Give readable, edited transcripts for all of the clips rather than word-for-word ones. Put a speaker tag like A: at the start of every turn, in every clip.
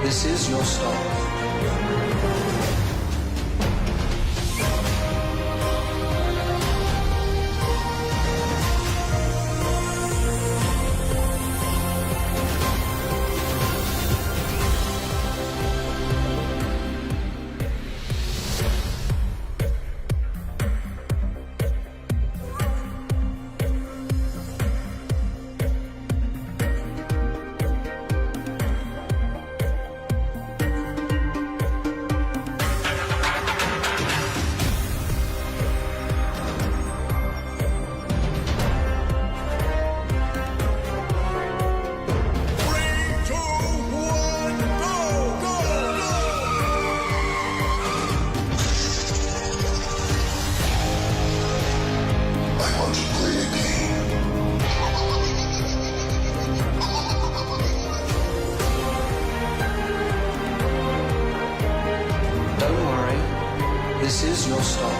A: This is your stop. This is your stop.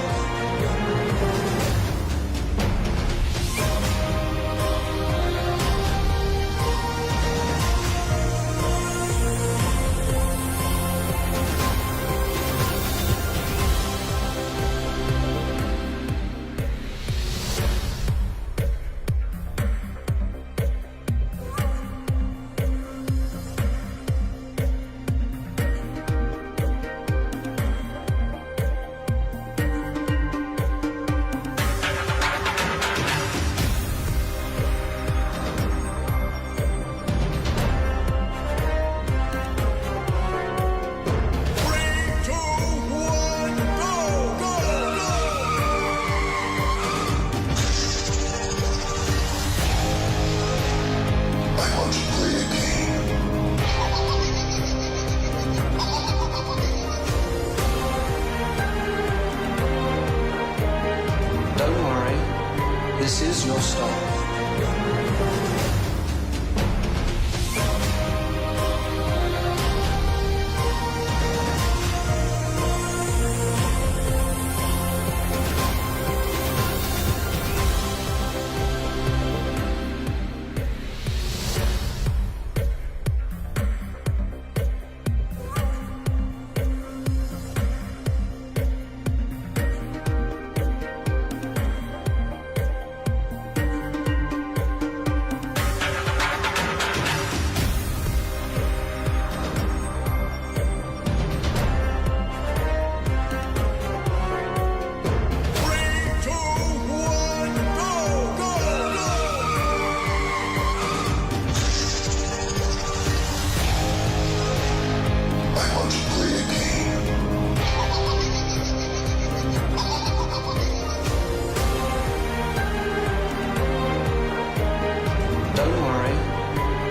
A: This is your stop.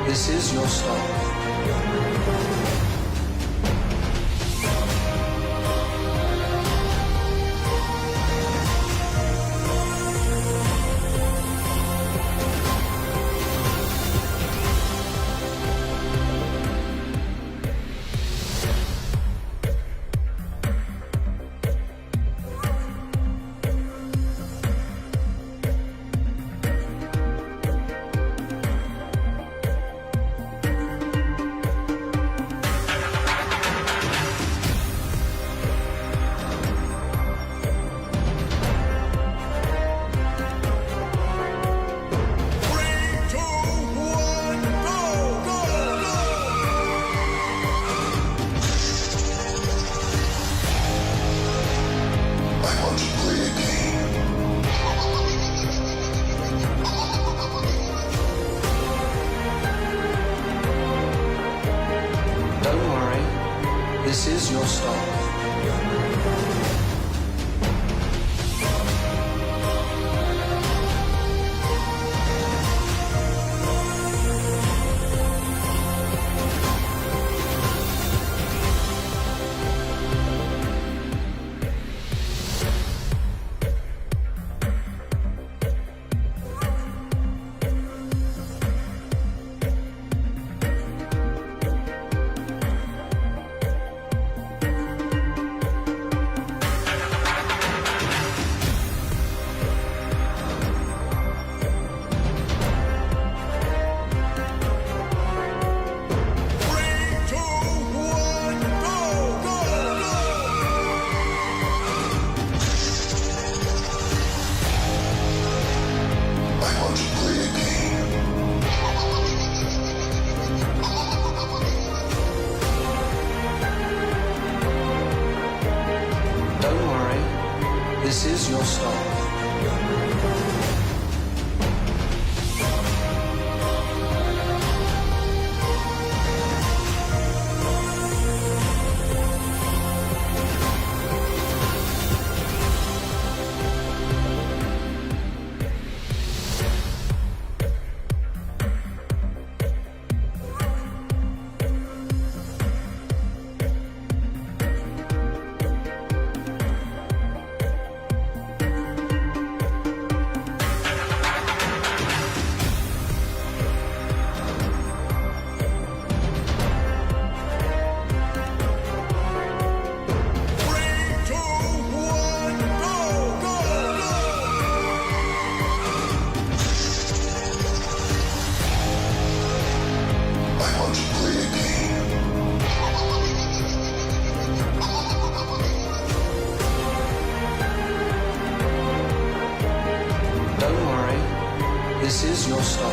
A: This is your stop. This is your stop. stop. This is your stop.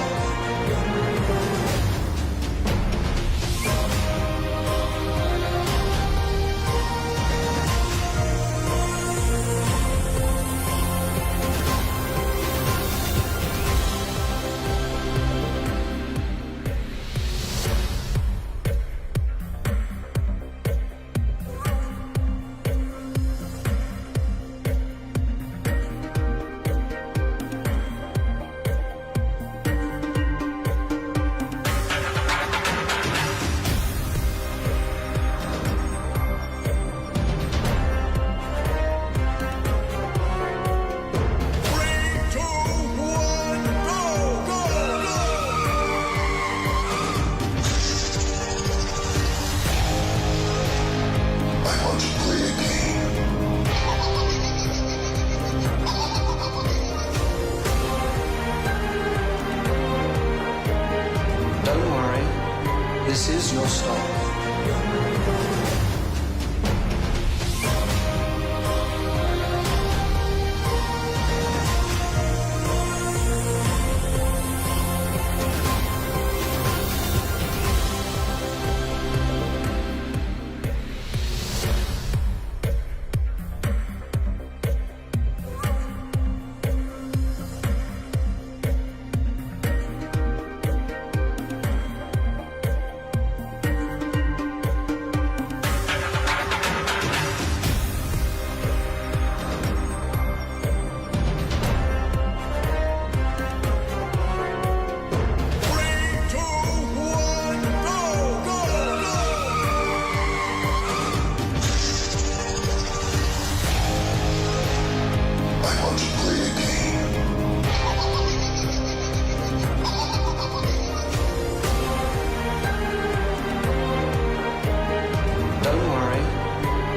A: This is your stop.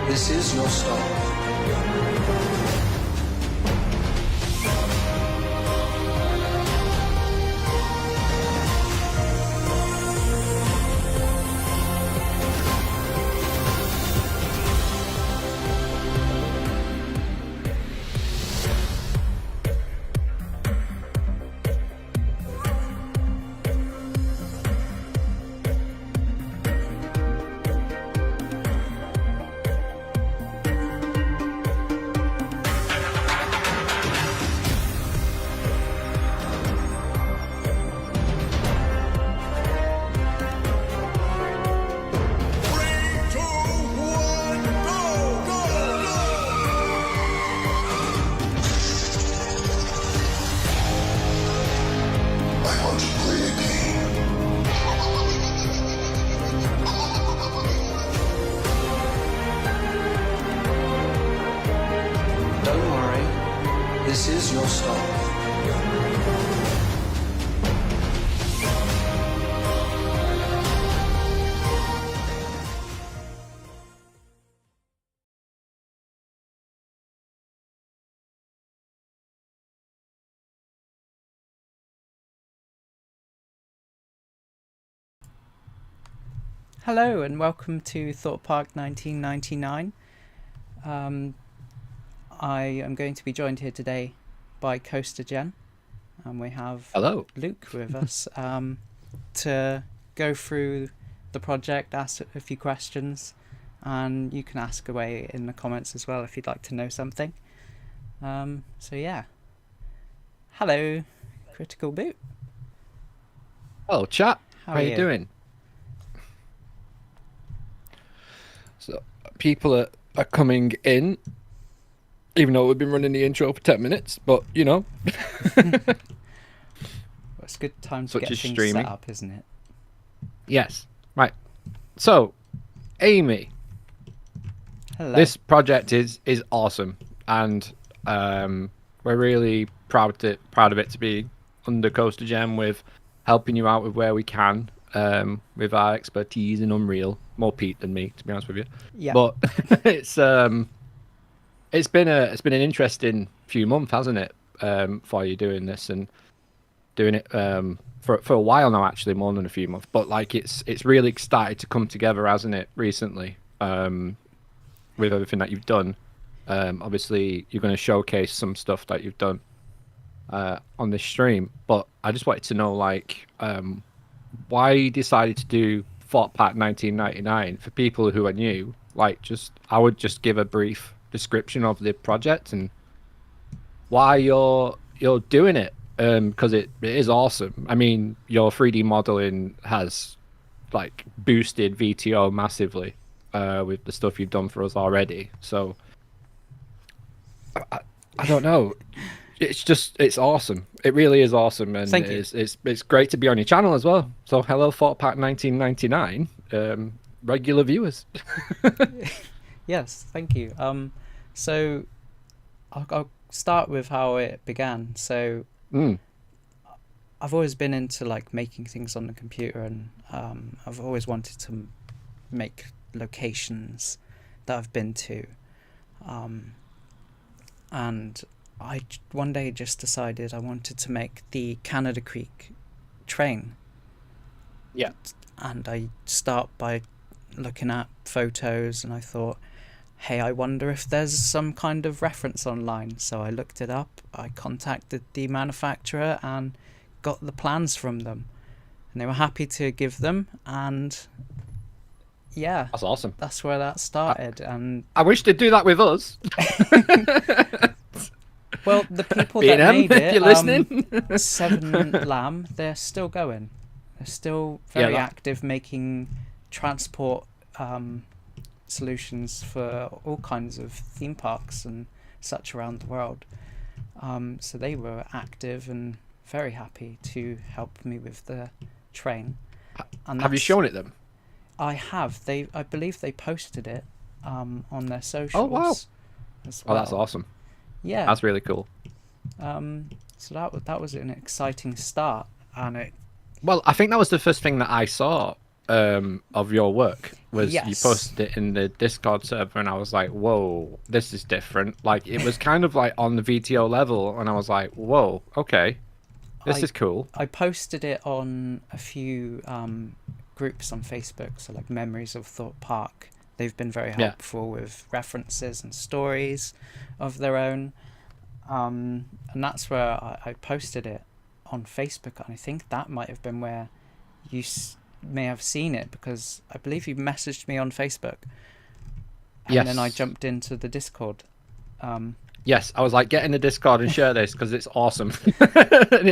A: This is your stop. This is your stop.
B: Hello and welcome to Thorpe Park 1999. I am going to be joined here today by Coastergen, and we have
C: Hello.
B: Luke with us to go through the project, ask a few questions, and you can ask away in the comments as well if you'd like to know something. So yeah. Hello, Critical Boot.
C: Oh, chat.
B: How
C: How
B: are
C: you
B: you?
C: doing? So, people are coming in, even though we've been running the intro for 10 minutes, but
B: Well, it's a good time to
C: such
B: get
C: is
B: things set
C: streaming.
B: up, isn't it?
C: Yes. Right. So, Amy,
B: Hello.
C: this project is awesome, and we're really proud of it to be under Coastergen with helping you out with where we can, with our expertise in Unreal. More Pete than me, to be honest with you.
B: Yeah.
C: But it's um it's been an interesting few months, hasn't it? For you doing this and doing it for a while now, actually more than a few months. But like it's really started to come together, hasn't it? Recently, with everything that you've done. Obviously, you're going to showcase some stuff that you've done on this stream. But I just wanted to know, like, why you decided to do Thorpe Park 1999 for people who are new. Like, just I would just give a brief description of the project and why you're doing it. Because it is awesome. I mean, your 3D modeling has like boosted VTO massively with the stuff you've done for us already. So I, I don't know. It's awesome. It really is awesome, and
B: Thank you.
C: it's great to be on your channel as well. So hello, Thought Pack 1999, regular viewers.
B: Yes, thank you. So I'll start with how it began. So
C: Mm,
B: I've always been into like making things on the computer, and I've always wanted to make locations that I've been to. And one day just decided I wanted to make the Canada Creek train.
C: yeah,
B: And I start by looking at photos, and I thought, hey, I wonder if there's some kind of reference online. So I looked it up, I contacted the manufacturer and got the plans from them. And they were happy to give them, and yeah,
C: that's awesome.
B: that's where that started. And
C: I wish they'd do that with us.
B: well, the people that
C: B&M,
B: made
C: if
B: it,
C: you're listening.
B: Seven Lamb, they're still going. They're still
C: Yeah,
B: very
C: that-
B: active making transport solutions for all kinds of theme parks and such around the world. So they were active and very happy to help me with the train. And
C: Have you
B: that's-
C: shown it them?
B: I have. I believe they posted it on their socials.
C: Oh, wow.
B: As
C: Oh, that's
B: well.
C: awesome.
B: Yeah.
C: That's really cool.
B: So that was an exciting start, and it
C: Well, I think that was the first thing that I saw of your work was you
B: Yes.
C: posted it in the Discord server, and I was like, "Whoa, this is different." Like it was kind of like on the VTO level, and I was like, "Whoa, okay, this
B: I-
C: is cool."
B: I posted it on a few groups on Facebook, so like Memories of Thorpe Park. They've been very
C: Yeah.
B: helpful with references and stories of their own, and that's where I posted it on Facebook. And I think that might have been where you may have seen it, because I believe you messaged me on Facebook, and then I
C: Yes.
B: jumped into the Discord.
C: Yes, I was like, "Get in the Discord and share this because it's awesome." And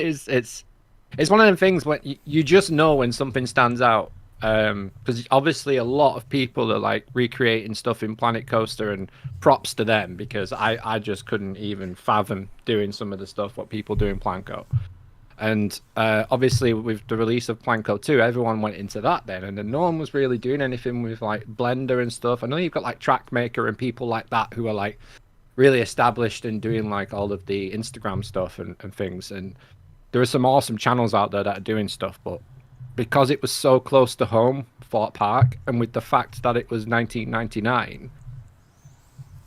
C: it's one of them things when you just know when something stands out. Because obviously a lot of people are like recreating stuff in Planet Coaster, and props to them because I just couldn't even fathom doing some of the stuff what people do in Planco. And obviously with the release of Planco 2, everyone went into that then, and then no one was really doing anything with like Blender and stuff. I know you've got like Trackmaker and people like that who are like really established and doing like all of the Instagram stuff and things, and there are some awesome channels out there that are doing stuff, but because it was so close to home, Fort Park, and with the fact that it was 1999,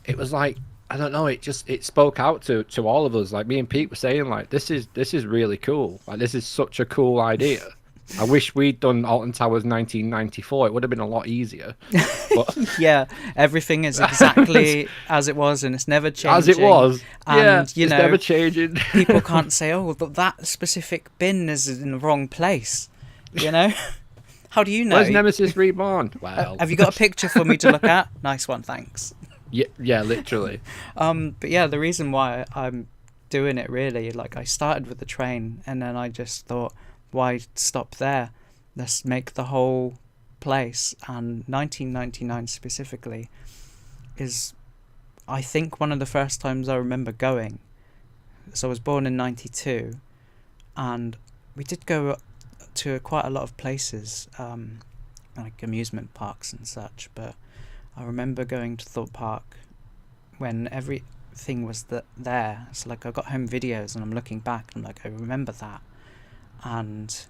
C: it was like, I don't know, it spoke out to all of us. Like me and Pete were saying, like this is really cool. Like this is such a cool idea. I wish we'd done Alton Towers 1994. It would have been a lot easier. But
B: Yeah, everything is exactly as it was, and it's never changing.
C: as it was,
B: And,
C: yeah,
B: you
C: it's
B: know,
C: never changing.
B: people can't say, "Oh, but that specific bin is in the wrong place." You know, how do you know?
C: Where's Nemesis Reborn? Well,
B: Have you got a picture for me to look at? Nice one, thanks.
C: Yeah, literally.
B: But yeah, the reason why I'm doing it really, like I started with the train and then I just thought, why stop there? Let's make the whole place. And 1999 specifically is, I think, one of the first times I remember going. So I was born in 92, and we did go to quite a lot of places, like amusement parks and such, but I remember going to Thorpe Park when everything was there. So like I got home videos and I'm looking back and I'm like, I remember that. And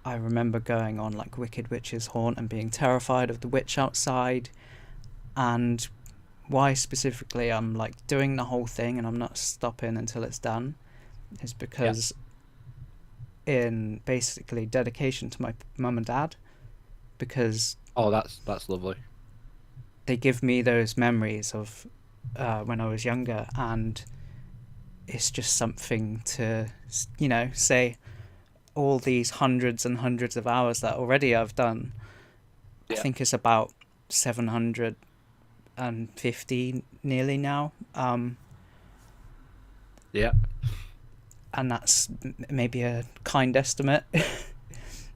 B: I remember going on like Wicked Witch's Haunt and being terrified of the witch outside. And why specifically I'm like doing the whole thing and I'm not stopping until it's done is because in basically dedication to my mum and dad, because
C: Oh, that's lovely.
B: they give me those memories of when I was younger, and it's just something to, say all these hundreds and hundreds of hours that already I've done. I
C: Yeah.
B: think it's about 750 nearly now.
C: Yeah.
B: And that's maybe a kind estimate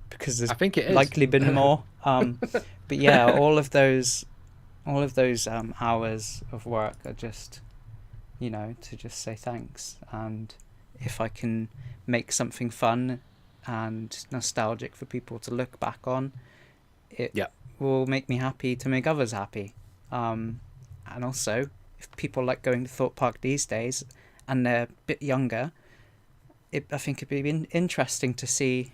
B: because there's
C: I think it is.
B: likely been more. But yeah, all of those hours of work are just, to just say thanks. And if I can make something fun and nostalgic for people to look back on, it
C: Yeah.
B: will make me happy to make others happy. And also, if people like going to Thorpe Park these days and they're a bit younger, I think it'd be interesting to see,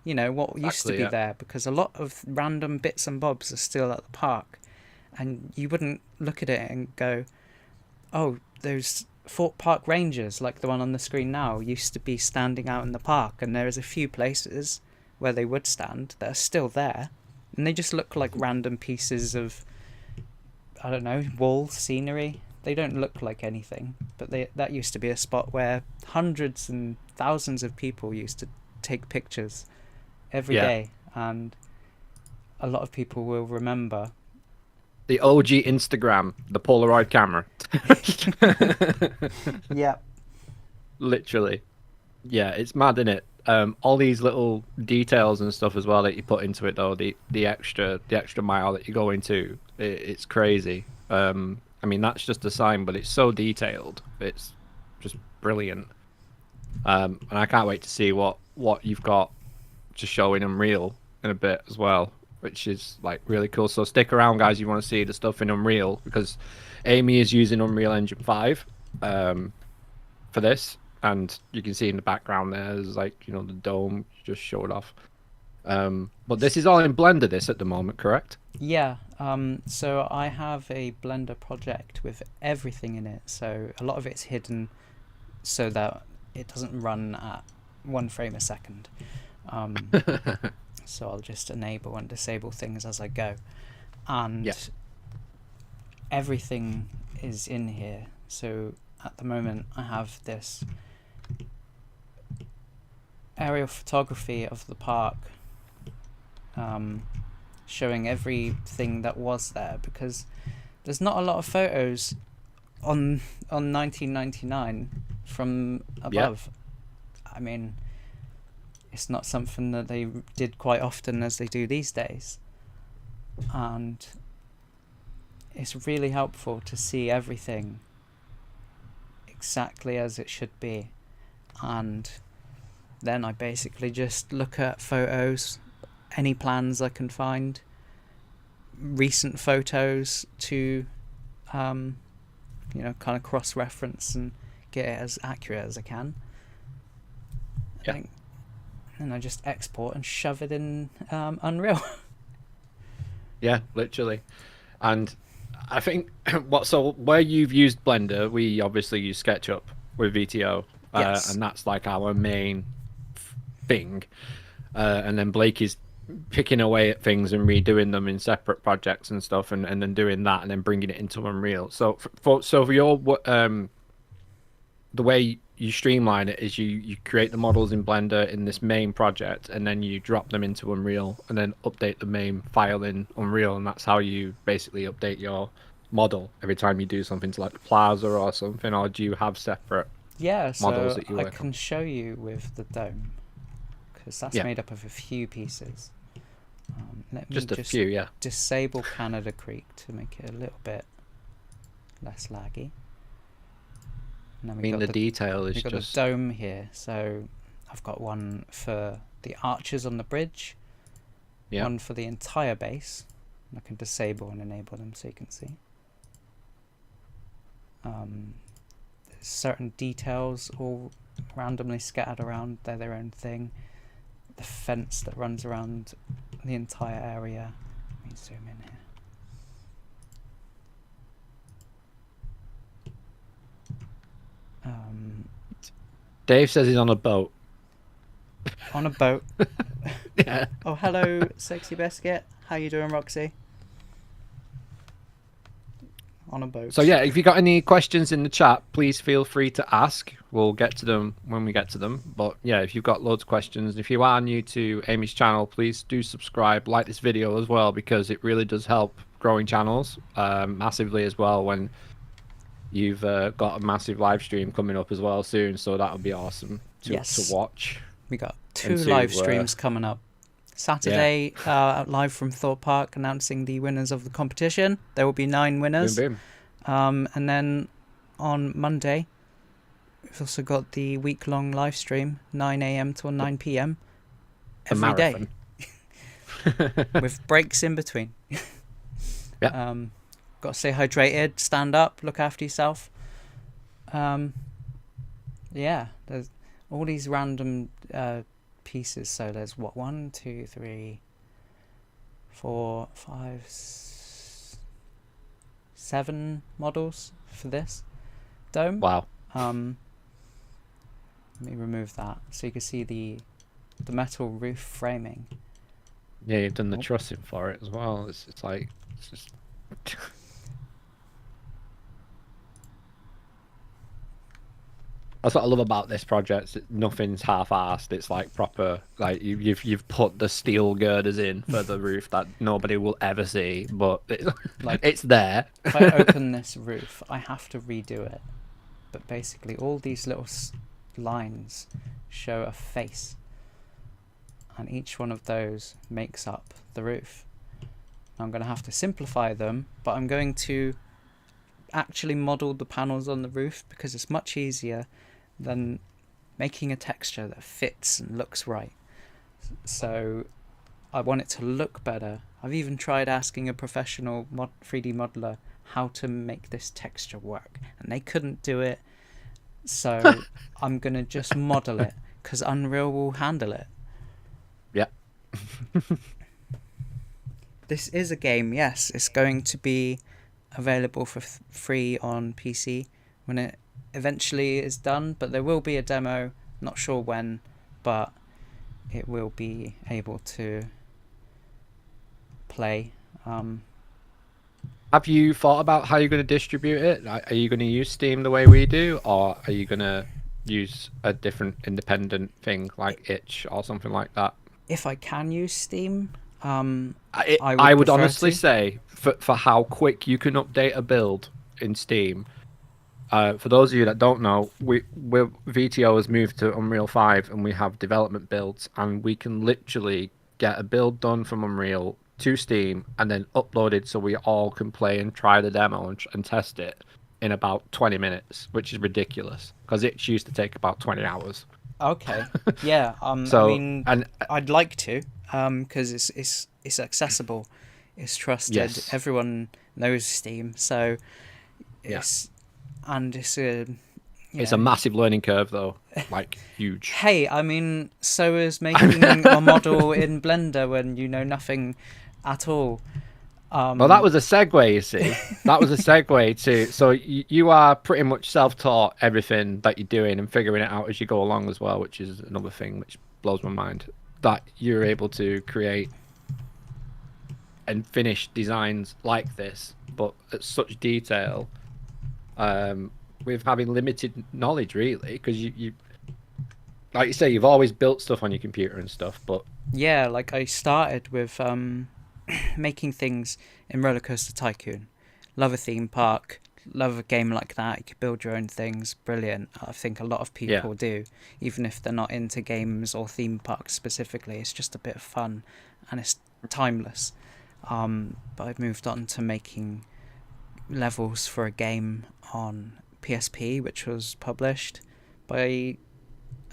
B: what used to
C: Exactly,
B: be
C: yeah.
B: there, because a lot of random bits and bobs are still at the park, and you wouldn't look at it and go, oh, those Thorpe Park Rangers, like the one on the screen now, used to be standing out in the park, and there is a few places where they would stand that are still there, and they just look like random pieces of, I don't know, wall scenery. They don't look like anything, but that used to be a spot where hundreds and thousands of people used to take pictures every
C: Yeah.
B: day, and a lot of people will remember.
C: The OG Instagram, the Polaroid camera.
B: Yeah.
C: Literally. Yeah, it's mad, isn't it? All these little details and stuff as well that you put into it, though, the extra mile that you go into, it's crazy. I mean, that's just a sign, but it's so detailed. It's just brilliant. And I can't wait to see what you've got to show in Unreal in a bit as well, which is like really cool. So stick around, guys. You want to see the stuff in Unreal, because Amy is using Unreal Engine 5 for this, and you can see in the background there's like the dome just showed off. But this is all in Blender this at the moment, correct?
B: Yeah, so I have a Blender project with everything in it, so a lot of it's hidden so that it doesn't run at 1 frame a second. So I'll just enable and disable things as I go. And
C: Yeah.
B: everything is in here. So at the moment I have this aerial photography of the park, showing everything that was there, because there's not a lot of photos on 1999 from above. I mean, it's not something that they did quite often as they do these days, and it's really helpful to see everything exactly as it should be. And then I basically just look at photos, any plans I can find, recent photos to kind of cross-reference and get it as accurate as I can.
C: Yeah.
B: And I just export and shove it in Unreal.
C: Yeah, literally. And I think where you've used Blender, we obviously use SketchUp with VTO,
B: Yes.
C: and that's like our main thing. And then Blake is picking away at things and redoing them in separate projects and stuff, and then doing that and then bringing it into Unreal. So for your the way you streamline it is you create the models in Blender in this main project, and then you drop them into Unreal and then update the main file in Unreal, and that's how you basically update your model every time you do something to like the plaza or something, or do you have separate
B: Yeah,
C: models
B: so
C: that you
B: I
C: work
B: can
C: on?
B: show you with the dome, because that's
C: Yeah,
B: made up of a few pieces. Let me
C: just a
B: just
C: few. Yeah,
B: disable Canada Creek to make it a little bit less laggy. And then
C: I mean the detail is
B: we got the
C: just
B: dome here. So I've got one for the arches on the bridge,
C: yeah.
B: one for the entire base. I can disable and enable them so you can see. There's certain details all randomly scattered around. They're their own thing. The fence that runs around the entire area. Let me zoom in here.
C: Dave says he's on a boat.
B: On a boat.
C: Yeah.
B: Oh, hello, Sexy Biscuit. How you doing, Roxy? On a boat.
C: So yeah, if you got any questions in the chat, please feel free to ask. We'll get to them when we get to them. But yeah, if you've got loads of questions, if you are new to Amy's channel, please do subscribe, like this video as well, because it really does help growing channels massively as well. When you've got a massive live stream coming up as well soon, so that would be awesome to watch.
B: We got
C: and
B: 2
C: to,
B: live streams coming up. Saturday, live from Thorpe Park, announcing the winners of the competition. There will be 9 winners.
C: Boom,
B: And then on Monday, we've also got the week-long live stream, 9 a.m. till 9 p.m. every day, with breaks in between.
C: Yeah.
B: Got to stay hydrated, stand up, look after yourself. Yeah, there's all these random pieces. So there's 1, 2, 3, 4, 5, 7 models for this dome.
C: Wow.
B: Let me remove that so you can see the metal roof framing.
C: Yeah, you've done the trussing for it as well. It's just. That's what I love about this project. Nothing's half-assed. It's like proper. Like you've put the steel girders in for the roof that nobody will ever see, but it's there.
B: If I open this roof, I have to redo it. But basically, all these little lines show a face, and each one of those makes up the roof. I'm going to have to simplify them, but I'm going to actually model the panels on the roof because it's much easier than making a texture that fits and looks right. So I want it to look better. I've even tried asking a professional 3D modeler how to make this texture work, and they couldn't do it. So I'm going to just model it because Unreal will handle it.
C: Yeah.
B: This is a game, yes. It's going to be available for free on PC when it eventually is done, but there will be a demo, not sure when, but it will be able to play.
C: Have you thought about how you're going to distribute it? Are you going to use Steam the way we do, or are you going to use a different independent thing like Itch or something like that?
B: If I can use Steam,
C: I would honestly say for how quick you can update a build in Steam. For those of you that don't know, VTO has moved to Unreal 5 and we have development builds, and we can literally get a build done from Unreal to Steam and then upload it so we all can play and try the demo and test it in about 20 minutes, which is ridiculous because it used to take about 20 hours.
B: Okay, yeah.
C: So,
B: I mean, I'd like to, because it's accessible, it's trusted.
C: Yes.
B: Everyone knows Steam, so it's and it's a
C: massive learning curve though, like huge.
B: Hey, I mean, so is making a model in Blender when you know nothing at all.
C: Well, that was a segue, you see. That was a segue to... So you are pretty much self-taught everything that you're doing and figuring it out as you go along as well, which is another thing which blows my mind. That you're able to create and finish designs like this, but at such detail, with having limited knowledge, really, because you... Like you say, you've always built stuff on your computer and stuff, but...
B: Yeah, like I started with... making things in Roller Coaster Tycoon, love a theme park, love a game like that. You could build your own things. Brilliant. I think a lot of people do, even if they're not into games or theme parks specifically. It's just a bit of fun, and it's timeless. But I've moved on to making levels for a game on PSP, which was published by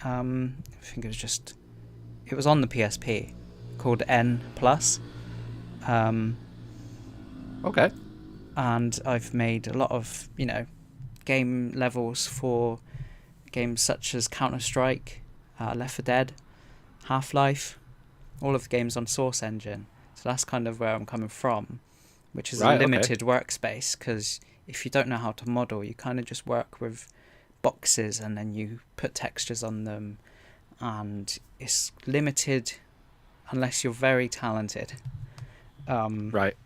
B: I think it was on the PSP, called N Plus.
C: Okay.
B: And I've made a lot of, game levels for games such as Counter-Strike, Left 4 Dead, Half-Life, all of the games on Source Engine. So that's kind of where I'm coming from, which is a limited workspace, because if you don't know how to model, you kind of just work with boxes and then you put textures on them, and it's limited unless you're very talented.
C: Right.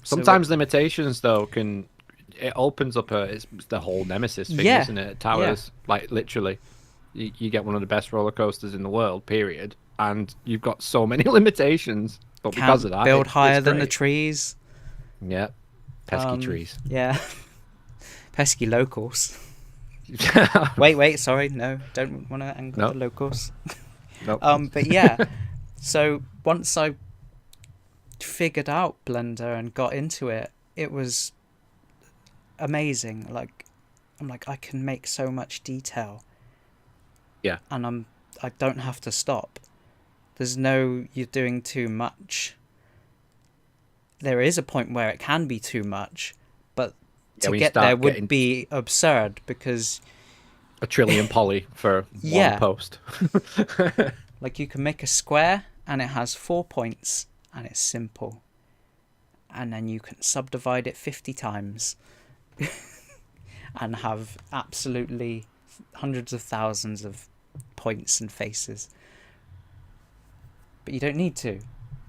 C: Sometimes limitations, though, it opens up it's the whole Nemesis thing, isn't it? Towers, like literally, you get one of the best roller coasters in the world, period, and you've got so many limitations, but because of that,
B: build higher
C: it's
B: than the
C: great.
B: trees.
C: Yeah, pesky trees.
B: Yeah, pesky locals. Wait, sorry, no, don't want to anger the locals.
C: Nope.
B: But yeah, so once I figured out Blender and got into it, it was amazing. I'm like, I can make so much detail.
C: Yeah.
B: And I don't have to stop. There's no, you're doing too much. There is a point where it can be too much, but to get there would be absurd, because
C: a trillion poly for one post.
B: Like, you can make a square and it has 4 points and it's simple, and then you can subdivide it 50 times and have absolutely hundreds of thousands of points and faces. But you don't need to.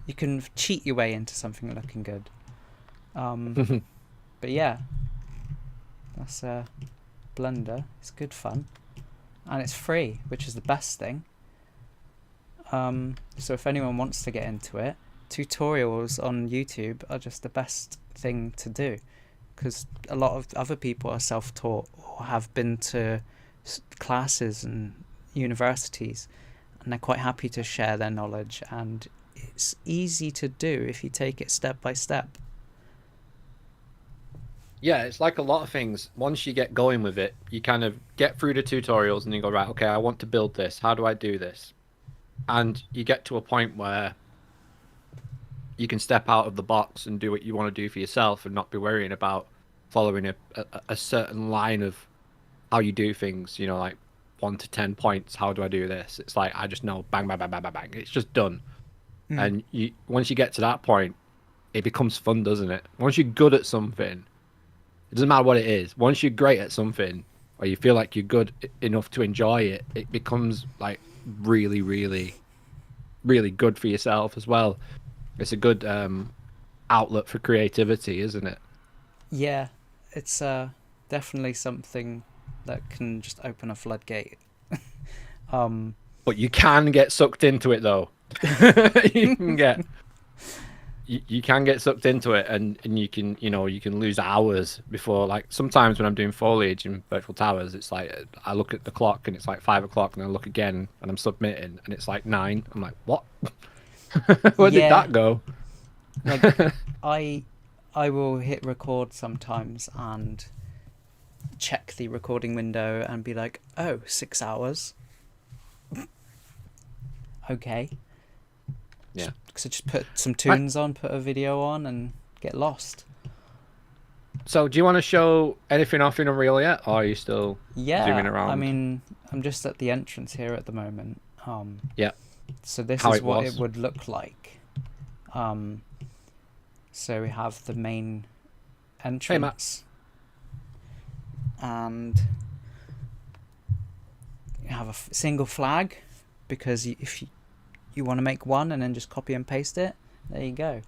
B: You can cheat your way into something looking good. But yeah, that's Blender. It's good fun, and it's free, which is the best thing. So if anyone wants to get into it, tutorials on YouTube are just the best thing to do, because a lot of other people are self-taught or have been to classes and universities, and they're quite happy to share their knowledge, and it's easy to do if you take it step by step.
C: Yeah, it's like a lot of things. Once you get going with it, you kind of get through the tutorials and you go, right, okay, I want to build this. How do I do this? And you get to a point where you can step out of the box and do what you want to do for yourself and not be worrying about following a certain line of how you do things, like 1 to 10 points. How do I do this? It's like, I just know, bang, bang, bang, bang, bang, bang. It's just done. And once you get to that point, it becomes fun, doesn't it? Once you're good at something, it doesn't matter what it is. Once you're great at something, or you feel like you're good enough to enjoy it, it becomes like really, really, really good for yourself as well. It's a good outlet for creativity, isn't it?
B: Yeah, it's definitely something that can just open a floodgate.
C: But you can get sucked into it, though. You can get sucked into it, and you can lose hours before. Like, sometimes when I'm doing foliage in virtual towers, it's like I look at the clock and it's like 5 o'clock, and I look again and I'm submitting and it's like 9. I'm like, what? Where did that go?
B: Like, I will hit record sometimes and check the recording window and be like, oh, 6 hours. Okay.
C: Yeah.
B: So just put some tunes on, put a video on, and get lost.
C: So do you want to show anything off in Unreal yet, or are you still zooming around?
B: I mean, I'm just at the entrance here at the moment.
C: Yeah.
B: So this is what it would look like. So we have the main entrance. And you have a single flag, because if you want to make one and then just copy and paste it, there you go.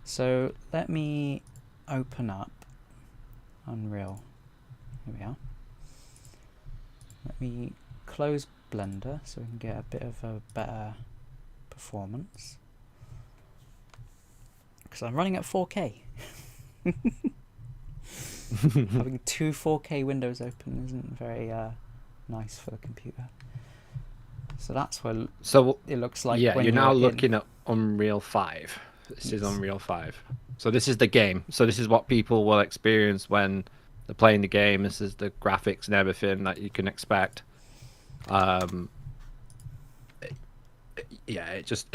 B: So let me open up Unreal. Here we are. Let me close Blender so we can get a bit of a better performance, because I'm running at 4K. Having two 4K windows open isn't very nice for the computer. So that's what
C: So
B: it looks like.
C: yeah,
B: when
C: you're now
B: in.
C: looking at Unreal 5. This is
B: Yes.
C: Unreal 5. So this is the game. So this is what people will experience when they're playing the game. This is the graphics and everything that you can expect. Yeah, it just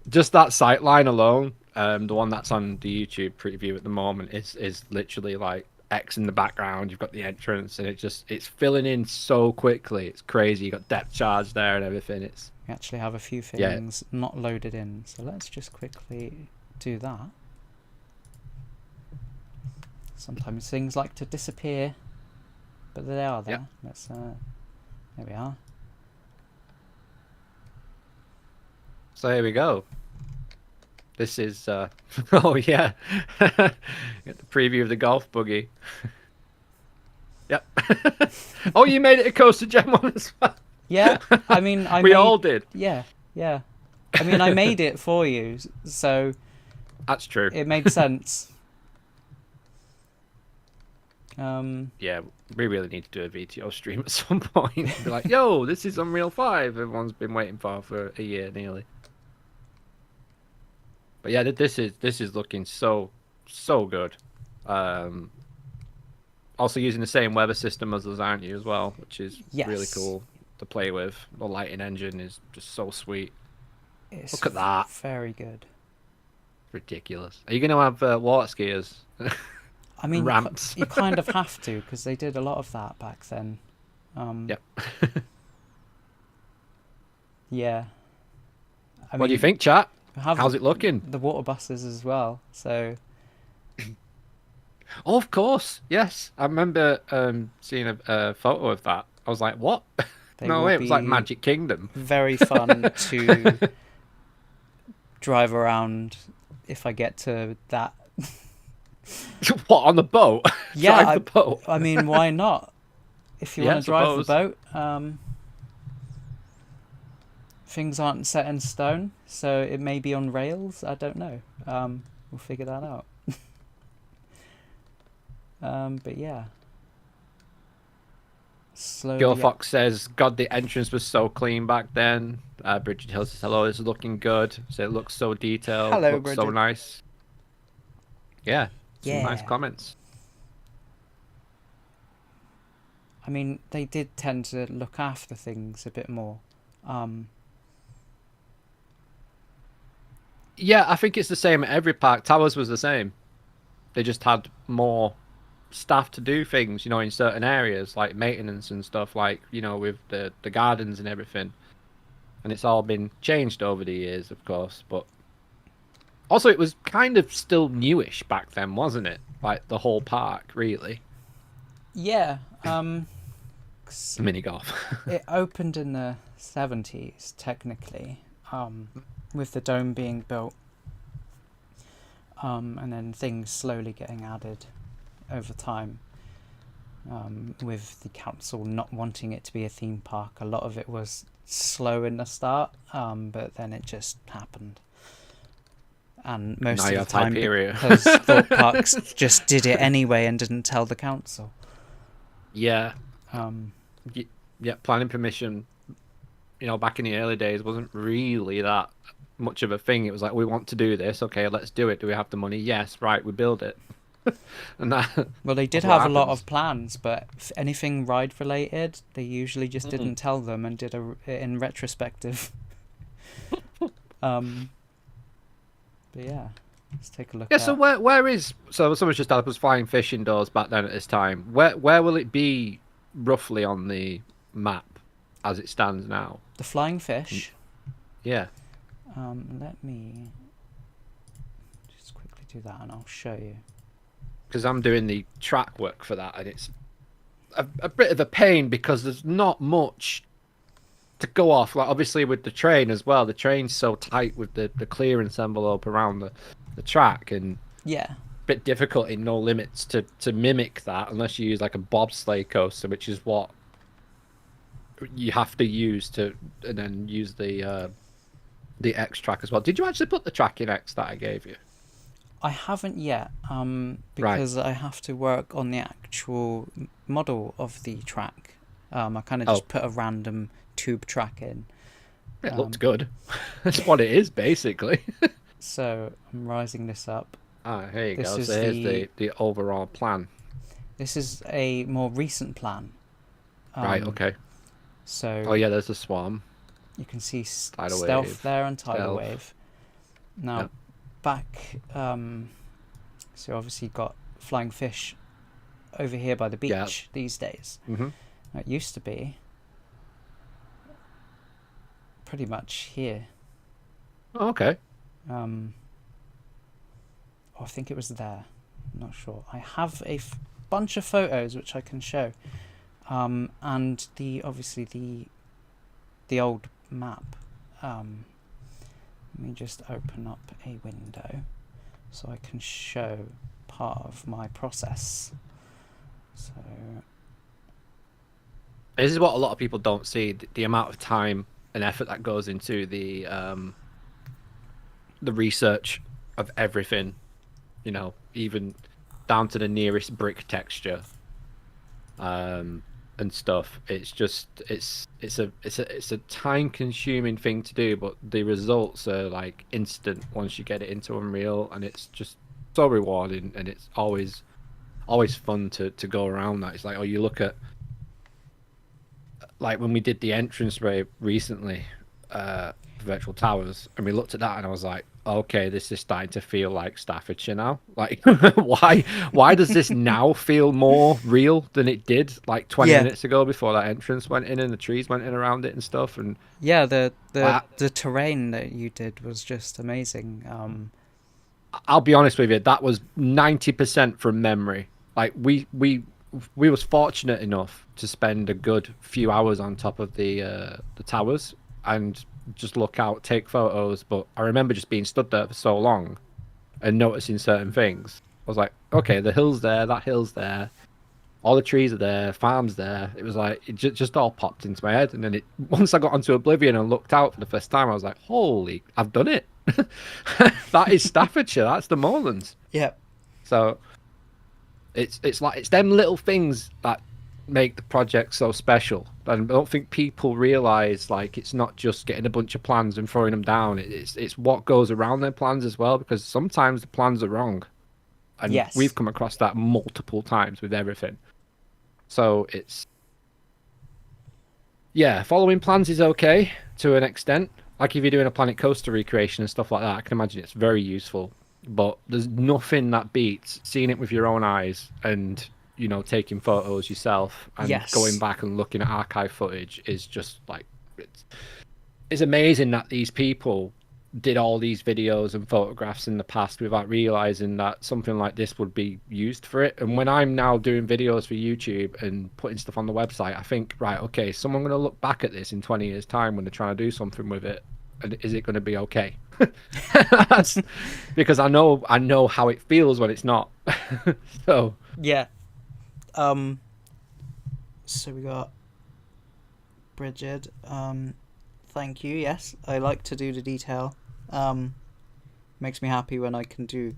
C: just that sight line alone, the one that's on the YouTube preview at the moment is literally like X in the background. You've got the entrance, and it's filling in so quickly. It's crazy. You got depth charge there and everything. It's
B: We actually have a few
C: Yeah.
B: things not loaded in, so let's just quickly do that. Sometimes things like to disappear, but they are there.
C: Yep.
B: Let's there we are.
C: So here we go. This is oh yeah, get the preview of the golf buggy. Yep. Oh, you made it a Coastergen one as well.
B: Yeah, I mean,
C: We all did.
B: Yeah, yeah. I mean, I made it for you, so
C: That's true.
B: it made sense.
C: Yeah, we really need to do a VTO stream at some point. Be like, yo, this is Unreal 5. Everyone's been waiting for a year nearly. But yeah, this is looking so good. Also using the same weather system as us, aren't you, as well, which is really
B: Yes.
C: cool to play with. The lighting engine is just so sweet.
B: It's
C: Look at that.
B: very good.
C: Ridiculous. Are you going to have water skiers?
B: I mean,
C: Ramps.
B: you kind of have to, because they did a lot of that back then.
C: Yep.
B: Yeah.
C: What do you think, chat?
B: We have
C: How's it looking?
B: the water buses as well, so
C: Oh, of course. Yes. I remember seeing a photo of that. I was like, what?
B: they
C: No
B: will
C: way, it was like
B: be
C: Magic Kingdom.
B: very fun to drive around if I get to that.
C: What, on the boat?
B: Yeah,
C: Drive the boat.
B: I mean, why not? If you
C: Yeah,
B: want to drive the
C: suppose.
B: boat, things aren't set in stone, so it may be on rails. I don't know. We'll figure that out. But yeah. Slowly.
C: Girl Fox says, God, the entrance was so clean back then. Bridget Hill says, hello, this is looking good. So it looks so detailed.
B: Hello,
C: looks so
B: Bridget.
C: nice. Yeah, some nice
B: Yeah.
C: comments.
B: I mean, they did tend to look after things a bit more.
C: Yeah, I think it's the same at every park. Towers was the same. They just had more staff to do things, in certain areas, like maintenance and stuff, like, with the gardens and everything. And it's all been changed over the years, of course, but also it was kind of still newish back then, wasn't it? Like the whole park, really.
B: Yeah. 'Cause
C: Mini golf.
B: it opened in the 70s, technically, with the dome being built, and then things slowly getting added over time, with the council not wanting it to be a theme park. A lot of it was slow in the start, but then it just happened. And most
C: Now
B: of
C: you
B: the
C: have
B: time,
C: Hyperia.
B: because Thorpe Parks just did it anyway and didn't tell the council.
C: Yeah.
B: Um,
C: Yeah, planning permission, back in the early days wasn't really that much of a thing. It was like, we want to do this. Okay, let's do it. Do we have the money? Yes. Right, we build it. And that.
B: Well, they did
C: That's what
B: have a lot
C: happens.
B: of plans, but anything ride related, they usually just didn't tell them and did in retrospective. But yeah, let's take a look.
C: Yeah,
B: at...
C: so where is someone's just asked, was flying fish indoors back then at this time. Where will it be roughly on the map as it stands now?
B: the flying fish.
C: Yeah.
B: Let me just quickly do that, and I'll show you.
C: Because I'm doing the track work for that, and it's a bit of a pain because there's not much to go off. Like obviously with the train as well, the train's so tight with the clearance envelope around the track, and
B: Yeah.
C: a bit difficult in No Limits to mimic that unless you use like a bobsleigh coaster, which is what you have to use and then use the X track as well. Did you actually put the track in X that I gave you?
B: I haven't yet,
C: Right.
B: because I have to work on the actual model of the track. I kind of
C: Oh,
B: just put a random tube track in.
C: it looks
B: Um,
C: good. That's what it is, basically.
B: so I'm rising this up.
C: Ah, here you
B: This
C: go. So
B: is
C: here's
B: the
C: the overall plan.
B: this is a more recent plan.
C: Right,
B: Um,
C: okay. Oh
B: so
C: yeah, there's a swarm.
B: you can see
C: Tidal
B: stealth
C: wave.
B: there and tidal
C: Stealth.
B: wave. Now
C: Yep.
B: back, so obviously got flying fish over here by the
C: Yeah.
B: beach these days.
C: Mm-hmm.
B: It used to be pretty much here.
C: Oh, okay.
B: Oh, I think it was there. I'm not sure. I have a bunch of photos which I can show, and obviously the old map. Let me just open up a window so I can show part of my process. So
C: This is what a lot of people don't see: the amount of time and effort that goes into the research of everything. You know, even down to the nearest brick texture, and stuff. It's just it's a time consuming thing to do, but the results are like instant once you get it into Unreal, and it's just so rewarding, and it's always fun to go around that. It's like, oh, you look at, like when we did the entrance way recently, virtual towers, and we looked at that and I was like, okay, this is starting to feel like Staffordshire now. Like, why does this now feel more real than it did like 20
B: yeah,
C: minutes ago before that entrance went in and the trees went in around it and stuff? And
B: yeah,
C: I,
B: the terrain that you did was just amazing.
C: I'll be honest with you, that was 90% from memory. Like we was fortunate enough to spend a good few hours on top of the towers and just look out, take photos. But I remember just being stood there for so long and noticing certain things. I was like, okay, the hill's there, that hill's there, all the trees are there, farms there. It was like it just all popped into my head, and then once I got onto Oblivion and looked out for the first time, I was like, holy, I've done it. That is Staffordshire. That's the Moorlands.
B: Yeah,
C: So it's like it's them little things that make the project so special. And I don't think people realize like it's not just getting a bunch of plans and throwing them down. It's what goes around their plans as well, because sometimes the plans are wrong, and we've
B: yes,
C: come across that multiple times with everything. So it's, yeah, following plans is okay to an extent. Like if you're doing a Planet Coaster recreation and stuff like that, I can imagine it's very useful. But there's nothing that beats seeing it with your own eyes and, you know, taking photos yourself and going
B: yes,
C: back and looking at archive footage is just like it's amazing that these people did all these videos and photographs in the past without realizing that something like this would be used for it. And when I'm now doing videos for YouTube and putting stuff on the website, I think, right, okay, someone going to look back at this in 20 years' time when they're trying to do something with it, and is it going to be okay? That's because I know how it feels when it's not. So
B: yeah. So we got Bridget. Thank you. Yes, I like to do the detail. Makes me happy when I can do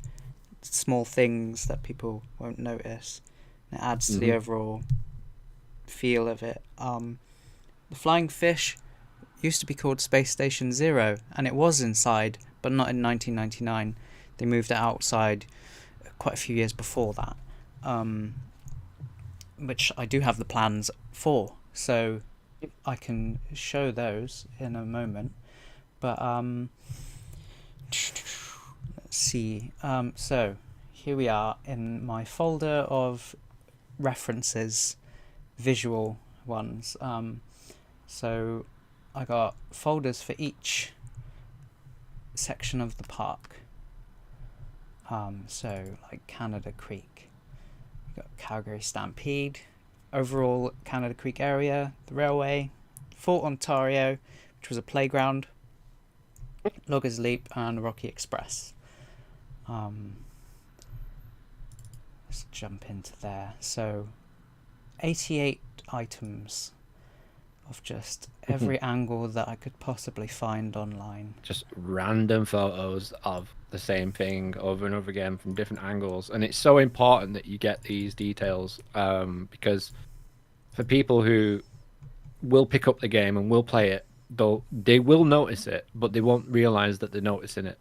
B: small things that people won't notice. It adds to the overall feel of it. The flying fish used to be called Space Station Zero, and it was inside, but not in 1999. They moved it outside quite a few years before that, which I do have the plans for, so I can show those in a moment. But let's see. So here we are in my folder of references, visual ones. So I got folders for each section of the park. So like Canada Creek, we got Calgary Stampede, overall Canada Creek area, the railway, Fort Ontario, which was a playground, Loggers Leap, and Rocky Express. Let's jump into there. So 88 items of just every angle that I could possibly find online.
C: Just random photos of the same thing over and over again from different angles, and it's so important that you get these details, because for people who will pick up the game and will play it, they will notice it, but they won't realize that they're noticing it.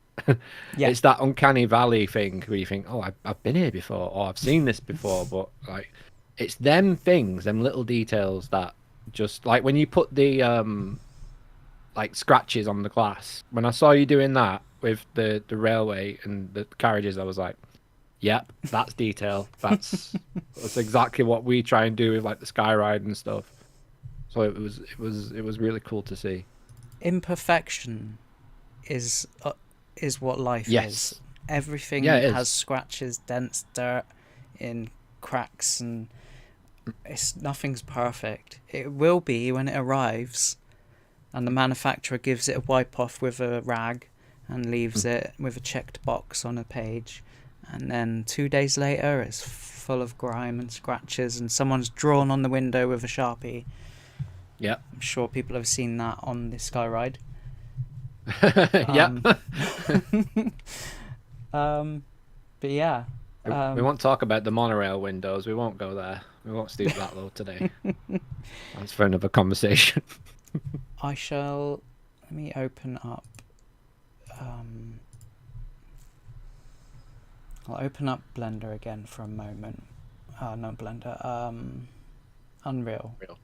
B: Yeah.
C: It's that uncanny valley thing where you think, oh, I've been here before, or I've seen this before, but like, it's them things, them little details that just like when you put the like scratches on the glass. When I saw you doing that with the railway and the carriages, I was like, yep, that's detail. That's exactly what we try and do with like the sky ride and stuff. So it was really cool to see.
B: Imperfection is what life
C: Yes.
B: is. Everything
C: Yeah, it is.
B: has scratches, dents, dirt, in cracks, and nothing's perfect. It will be when it arrives, and the manufacturer gives it a wipe off with a rag and leaves it with a checked box on a page, and then 2 days later it's full of grime and scratches, and someone's drawn on the window with a Sharpie.
C: Yeah.
B: I'm sure people have seen that on the sky ride.
C: Yeah.
B: But yeah.
C: We won't talk about the monorail windows. We won't go there. We won't stoop that low today. That's for another conversation.
B: I shall. Let me open up. I'll open up Blender again for a moment. Not Blender. Unreal.
C: Real.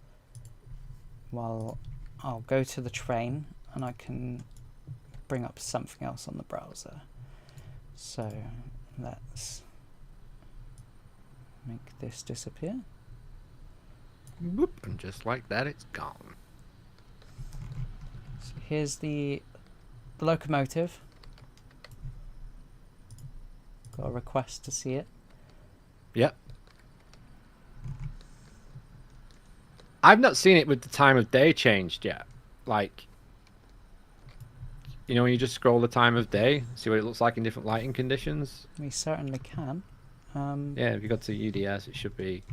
B: Well, I'll go to the train and I can bring up something else on the browser. So let's make this disappear.
C: Whoop, and just like that, it's gone.
B: So here's the locomotive. Got a request to see it.
C: Yep. I've not seen it with the time of day changed yet. Like, you know, when you just scroll the time of day, see what it looks like in different lighting conditions.
B: We certainly can.
C: Yeah, if you go to UDS, it should be.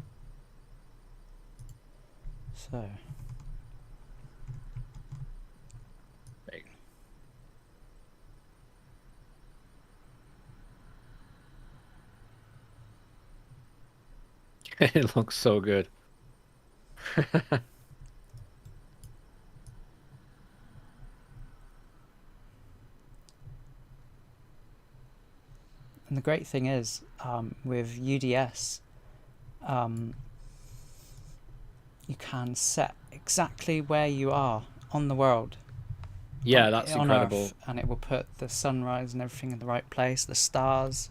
B: So.
C: Big. It looks so good.
B: And the great thing is, with UDS, you can set exactly where you are on the world.
C: Yeah, that's
B: on
C: incredible.
B: Earth, and it will put the sunrise and everything in the right place, the stars,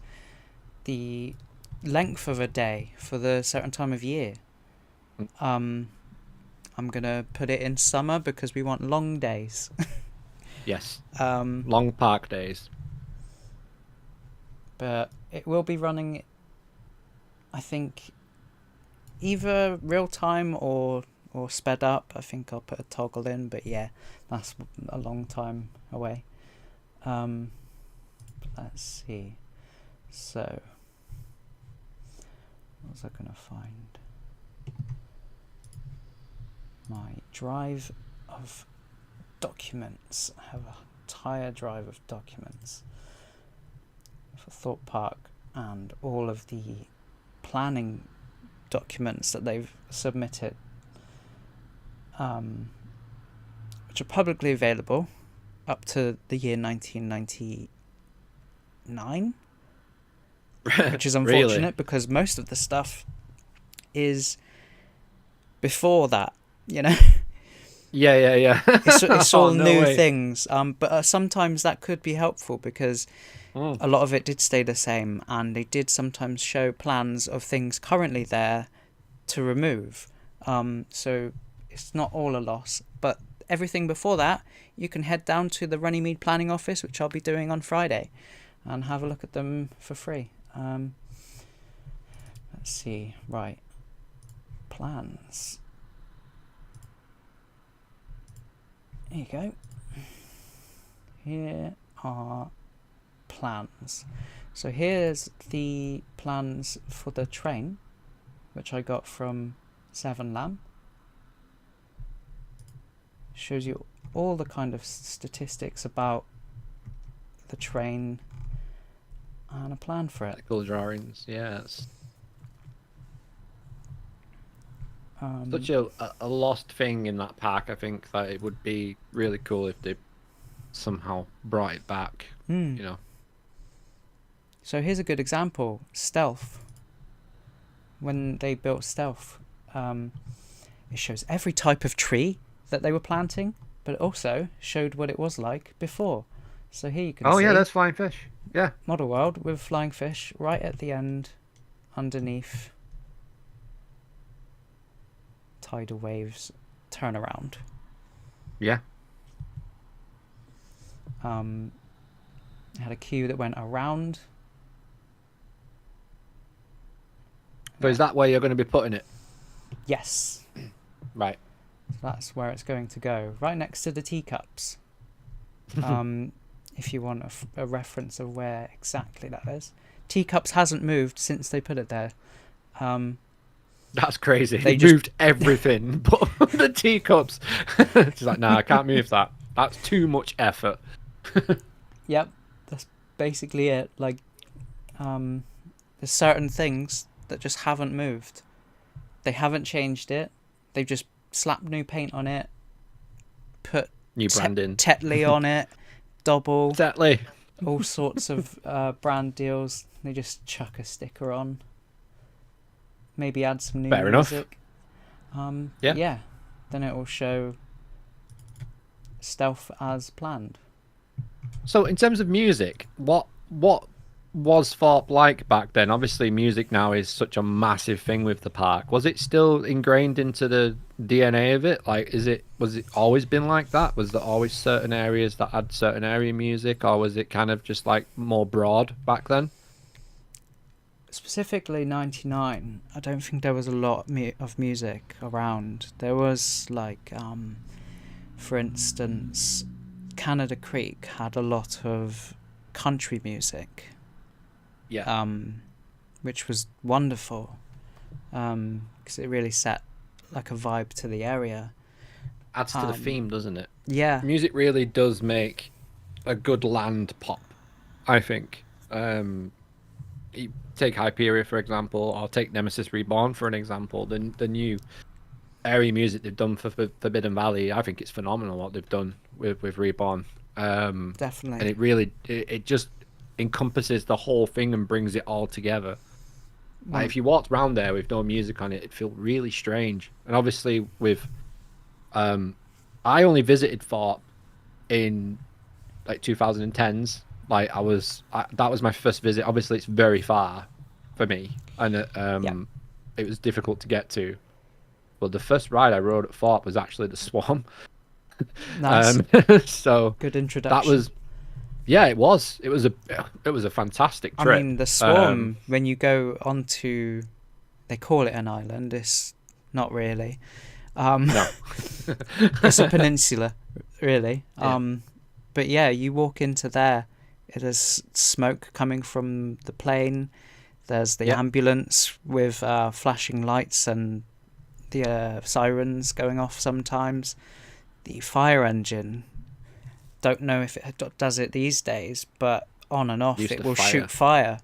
B: the length of a day for the certain time of year. I'm gonna put it in summer because we want long days.
C: Yes.
B: Um,
C: Long park days.
B: but it will be running, I think, either real time or sped up. I think I'll put a toggle in, but yeah, that's a long time away. Let's see. So, what was I gonna find? My drive of documents. I have an entire drive of documents for Thorpe Park and all of the planning documents that they've submitted, which are publicly available up to the year 1999, which is unfortunate
C: Really?
B: because most of the stuff is before that, you know.
C: Yeah.
B: It's
C: Oh,
B: all
C: no
B: new
C: way.
B: things, but sometimes that could be helpful because a lot of it did stay the same, and they did sometimes show plans of things currently there to remove. So it's not all a loss, but everything before that, you can head down to the Runnymede Planning Office, which I'll be doing on Friday, and have a look at them for free. Let's see, right, plans. Here you go. Here are plans. So here's the plans for the train, which I got from Seven Lamb. Shows you all the kind of statistics about the train and a plan for it.
C: Cool drawings. Yeah, it's such a lost thing in that park. I think that it would be really cool if they somehow brought it back. You know.
B: So here's a good example. Stealth. When they built Stealth, it shows every type of tree that they were planting, but it also showed what it was like before. So here you can see.
C: Oh yeah, that's flying fish. Yeah.
B: Model world with flying fish right at the end, underneath tidal waves turnaround.
C: Yeah.
B: It had a queue that went around.
C: So is that where you're going to be putting it?
B: Yes.
C: Right.
B: So that's where it's going to go, right next to the teacups. If you want a reference of where exactly that is. Teacups hasn't moved since they put it there.
C: That's crazy.
B: They
C: They moved everything but the teacups. It's like, no, I can't move that. That's too much effort.
B: Yep, that's basically it. Like, there's certain things that just haven't moved. They haven't changed it. They've just slapped new paint on it, put
C: New branding.
B: Tetley on it, double,
C: Exactly.
B: all sorts of brand deals. They just chuck a sticker on. Maybe add some new
C: Fair enough.
B: music.
C: Yeah.
B: Yeah. Then it will show Stealth as planned.
C: So in terms of music, what was Thorpe like back then? Obviously, music now is such a massive thing with the park. Was it still ingrained into the DNA of it? Like, was it always been like that? Was there always certain areas that had certain area music, or was it kind of just like more broad back then?
B: Specifically 99, I don't think there was a lot of music around. There was like, for instance, Canada Creek had a lot of country music.
C: Yeah.
B: Which was wonderful, because it really set like a vibe to the area.
C: Adds to the theme, doesn't it?
B: Yeah.
C: Music really does make a good land pop, I think. You take Hyperia, for example, or take Nemesis Reborn, for an example. The new area music they've done for Forbidden Valley, I think it's phenomenal what they've done with Reborn.
B: Definitely.
C: And it really, it just encompasses the whole thing and brings it all together. Like, if you walked around there with no music on it, it'd feel really strange. And obviously with I only visited Thorpe in like 2010s. Like that was my first visit. Obviously it's very far for me, and it was difficult to get to. But the first ride I rode at Thorpe was actually the Swarm.
B: Nice.
C: So
B: Good introduction.
C: that was, yeah, it was a fantastic trip.
B: I mean, the Swarm, when you go onto, they call it an island. It's not really.
C: No.
B: It's a peninsula, really.
C: Yeah.
B: But yeah, you walk into there. There's smoke coming from the plane. There's the ambulance with flashing lights and the sirens going off sometimes. The fire engine, don't know if it does it these days, but on and off it will shoot fire.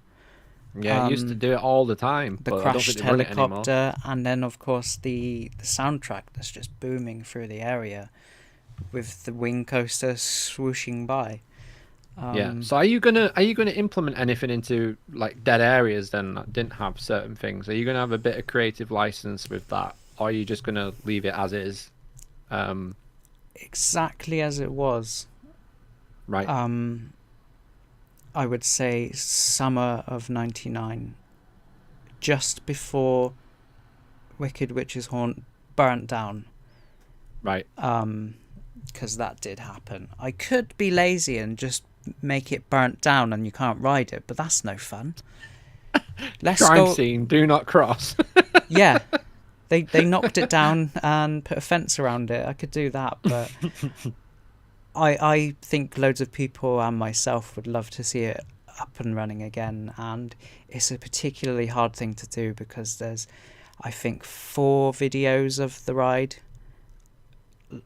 C: Yeah, it used to do it all the time.
B: The
C: but I don't
B: crashed
C: think they run it anymore.
B: helicopter, and then of course the soundtrack that's just booming through the area with the wing coaster swooshing by.
C: Yeah. So are you gonna implement anything into like dead areas then that didn't have certain things? Are you gonna have a bit of creative license with that, or are you just gonna leave it as is?
B: Exactly as it was.
C: Right.
B: I would say summer of 99, just before Wicked Witch's Haunt burnt down.
C: Right.
B: Because that did happen. I could be lazy and just make it burnt down and you can't ride it, but that's no fun. Let's
C: Crime
B: go.
C: scene, do not cross.
B: Yeah, they knocked it down and put a fence around it. I could do that, but I think loads of people and myself would love to see it up and running again, and it's a particularly hard thing to do because there's, I think, 4 videos of the ride,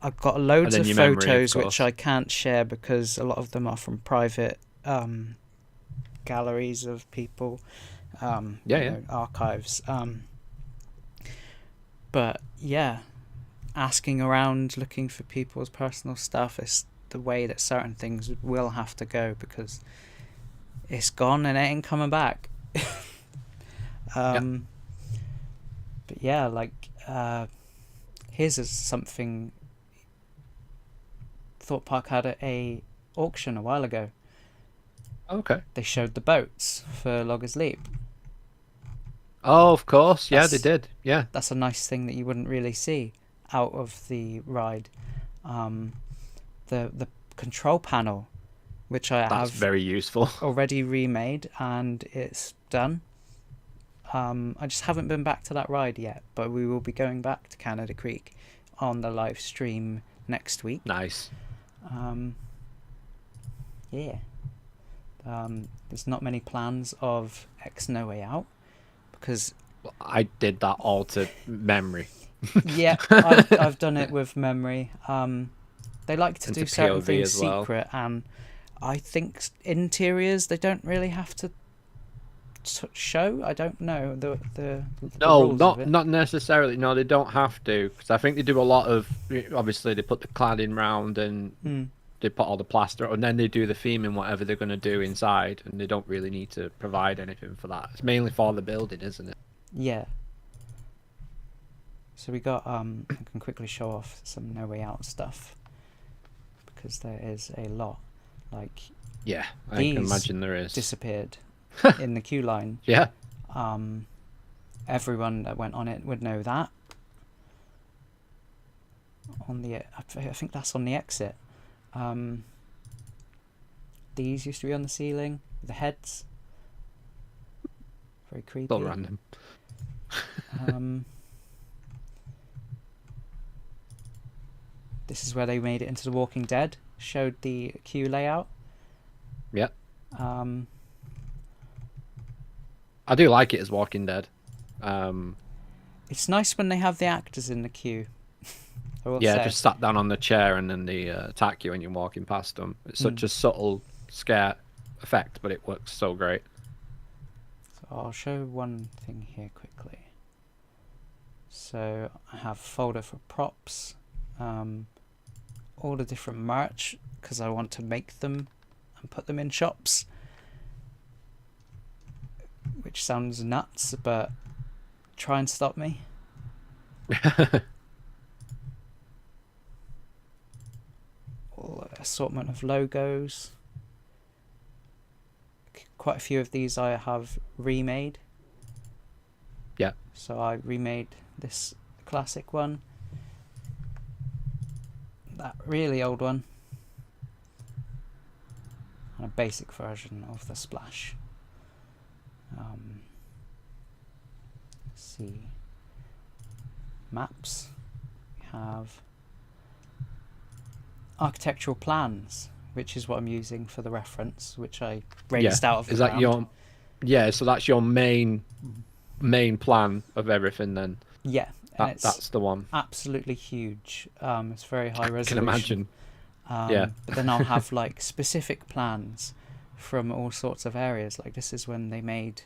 B: I've got loads
C: then
B: of
C: your memory, of
B: photos
C: course.
B: which I can't share because a lot of them are from private galleries of people, archives. But yeah, asking around, looking for people's personal stuff is the way that certain things will have to go because it's gone and it ain't coming back. But yeah, like here's something. Thorpe Park had a auction a while ago.
C: Okay.
B: They showed the boats for Loggers Leap.
C: Oh, of course. Yeah, they
B: That's-
C: did. Yeah.
B: That's a nice thing that you wouldn't really see out of the ride. The control panel, which I
C: That's
B: have
C: very useful.
B: already remade and it's done. I just haven't been back to that ride yet, but we will be going back to Canada Creek on the live stream next week.
C: Nice.
B: Yeah. There's not many plans of X No Way Out because
C: I did that all to memory.
B: yeah, I've done it with memory. They like to
C: And
B: do
C: to
B: certain
C: POV
B: things
C: as well.
B: secret, and I think interiors they don't really have to show. I don't know the
C: No,
B: rules of it.
C: not necessarily. No, they don't have to, because I think they do a lot of. Obviously, they put the cladding round and they put all the plaster, and then they do the theming, whatever they're going to do inside, and they don't really need to provide anything for that. It's mainly for the building, isn't it?
B: Yeah. So we got I can quickly show off some No Way Out stuff because there is a lot. Like
C: Yeah, I
B: these
C: can imagine there is.
B: disappeared in the queue line.
C: Yeah.
B: Everyone that went on it would know that. I think that's on the exit. These used to be on the ceiling. The heads. Very creepy.
C: Still random.
B: This is where they made it into The Walking Dead. Showed the queue layout.
C: Yeah.
B: Um,
C: I do like it as Walking Dead.
B: it's nice when they have the actors in the queue. I will
C: Yeah,
B: say.
C: just sat down on the chair and then they attack you when you're walking past them. It's such a subtle scare effect, but it works so great.
B: So I'll show one thing here quickly. So I have a folder for props, all the different merch because I want to make them and put them in shops, which sounds nuts, but try and stop me. Assortment of logos. Quite a few of these I have remade.
C: Yeah.
B: So I remade this classic one, that really old one, and a basic version of the splash. Let's see. Maps. We have architectural plans, which is what I'm using for the reference, which I raised out of the
C: Is that
B: ground.
C: your? Yeah, so that's your main plan of everything then.
B: Yeah, and it's
C: That's the one.
B: absolutely huge. It's very high resolution.
C: I can imagine. Yeah.
B: But then I'll have like specific plans from all sorts of areas. Like this is when they made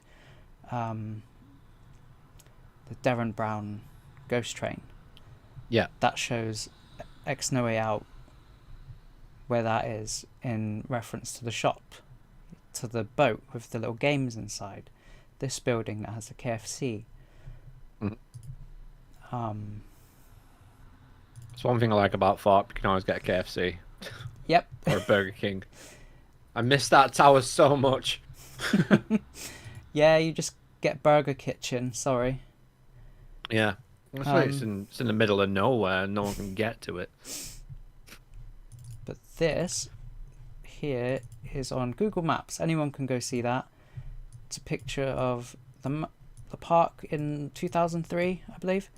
B: the Darren Brown Ghost Train.
C: Yeah.
B: That shows X No Way Out, where that is in reference to the shop, to the boat with the little games inside. This building that has a KFC.
C: It's one thing I like about Thorpe. You can always get a KFC
B: Yep.
C: or a Burger King. I miss that tower so much.
B: Yeah, you just get Burger Kitchen. Sorry.
C: Yeah. It's like it's in the middle of nowhere. No one can get to it.
B: But this here is on Google Maps. Anyone can go see that. It's a picture of the park in 2003, I believe.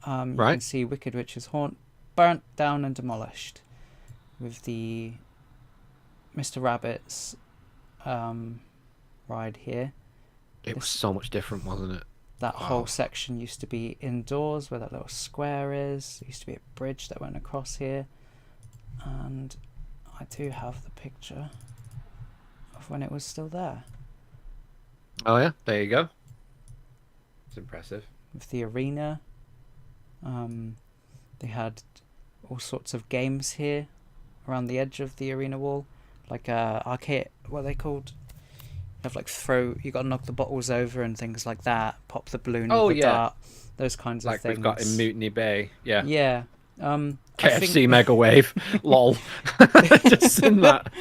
B: You
C: Right.
B: can see Wicked Witch's Haunt burnt down and demolished, with the Mr. Rabbit's ride here.
C: It was so much different, wasn't it?
B: That
C: Wow.
B: whole section used to be indoors where that little square is. There used to be a bridge that went across here. And I do have the picture of when it was still there.
C: Oh yeah, there you go. It's impressive.
B: With the arena. They had all sorts of games here around the edge of the arena wall. Like arcade, what are they called? You have like you got to knock the bottles over and things like that. Pop the balloon
C: Oh,
B: with the
C: yeah.
B: dart. Those kinds of
C: Like
B: things.
C: we've got in Mutiny Bay. Yeah.
B: Yeah. I
C: KFC
B: think,
C: Mega Wave. Lol. Just in that.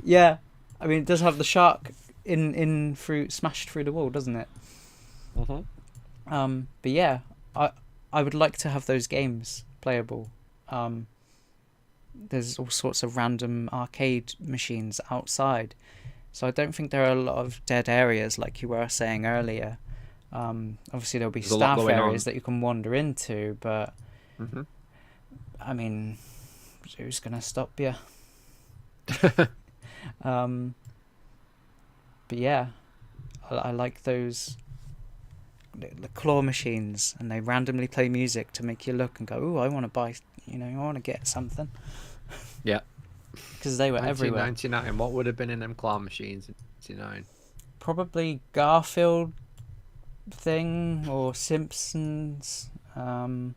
B: yeah. I mean, it does have the shark in through smashed through the wall, doesn't it?
C: Mm-hmm.
B: But yeah, I would like to have those games playable. There's all sorts of random arcade machines outside, so I don't think there are a lot of dead areas like you were saying earlier. Obviously there'll be
C: There's a lot
B: staff
C: going
B: areas
C: on.
B: that you can wander into, but
C: Mm-hmm.
B: I mean, who's gonna stop you? But yeah, I like those the claw machines, and they randomly play music to make you look and go, "Ooh, I want to buy. I want to get something."
C: Yeah.
B: Because they were everywhere.
C: 1999. What would have been in them claw machines in 1999?
B: Probably Garfield thing or Simpsons.
C: No,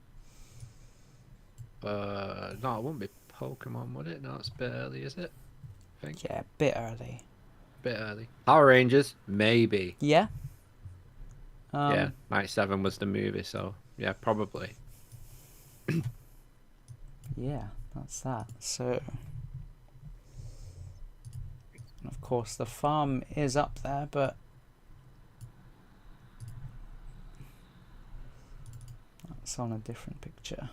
C: it wouldn't be Pokemon, would it? No, it's a bit early, is it? I think.
B: Yeah, a bit early.
C: Bit early. Power Rangers, maybe.
B: Yeah.
C: Yeah, 97 was the movie, so yeah, probably.
B: Yeah, that's that. So, and of course, the farm is up there, but that's on a different picture.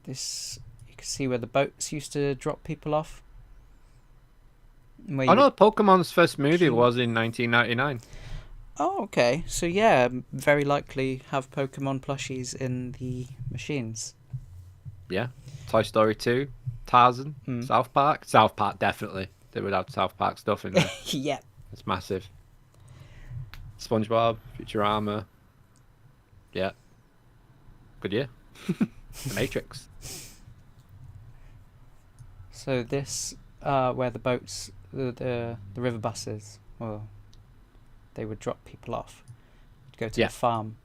B: This, you can see where the boats used to drop people off.
C: Oh no, Pokemon's first movie was in 1999.
B: Oh, okay. So yeah, very likely have Pokemon plushies in the machines.
C: Yeah. Toy Story 2, Tarzan, South Park. South Park, definitely. They would have South Park stuff in there.
B: Yeah.
C: It's massive. SpongeBob, Futurama. Yeah. Good year. The Matrix.
B: So this, where the boats, the river buses, well, they would drop people off, go to
C: Yeah.
B: the farm,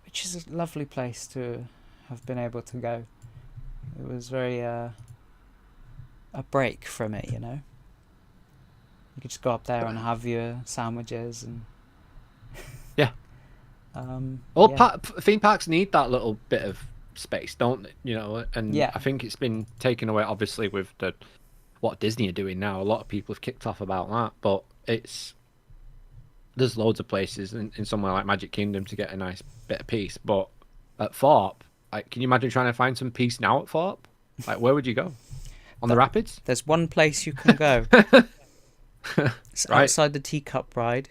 B: which is a lovely place to have been able to go. It was very a break from it, You could just go up there and have your sandwiches and.
C: Yeah.
B: Well,
C: Theme parks need that little bit of space, don't they? And
B: Yeah.
C: I think it's been taken away, obviously, with what Disney are doing now. A lot of people have kicked off about that, but there's loads of places in somewhere like Magic Kingdom to get a nice bit of peace. But at Thorpe, can you imagine trying to find some peace now at Thorpe? Where would you go? On the rapids?
B: There's one place you can go. It's
C: Right.
B: outside the teacup ride.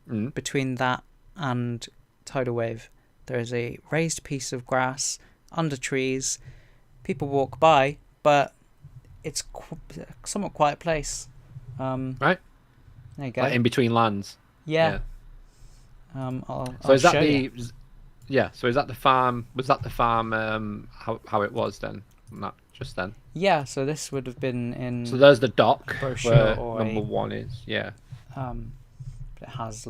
C: Mm.
B: Between that and Tidal Wave, there is a raised piece of grass under trees. People walk by, but it's a somewhat quiet place.
C: Right.
B: There you go.
C: In between lands.
B: Yeah.
C: So
B: I'll
C: is that
B: show you.
C: Yeah, so is that the farm? Was that the farm? How it was then? Not just then.
B: Yeah, so this would have been in.
C: So there's the dock
B: Brochure
C: where
B: or
C: number
B: a-
C: 1 is. Yeah.
B: It has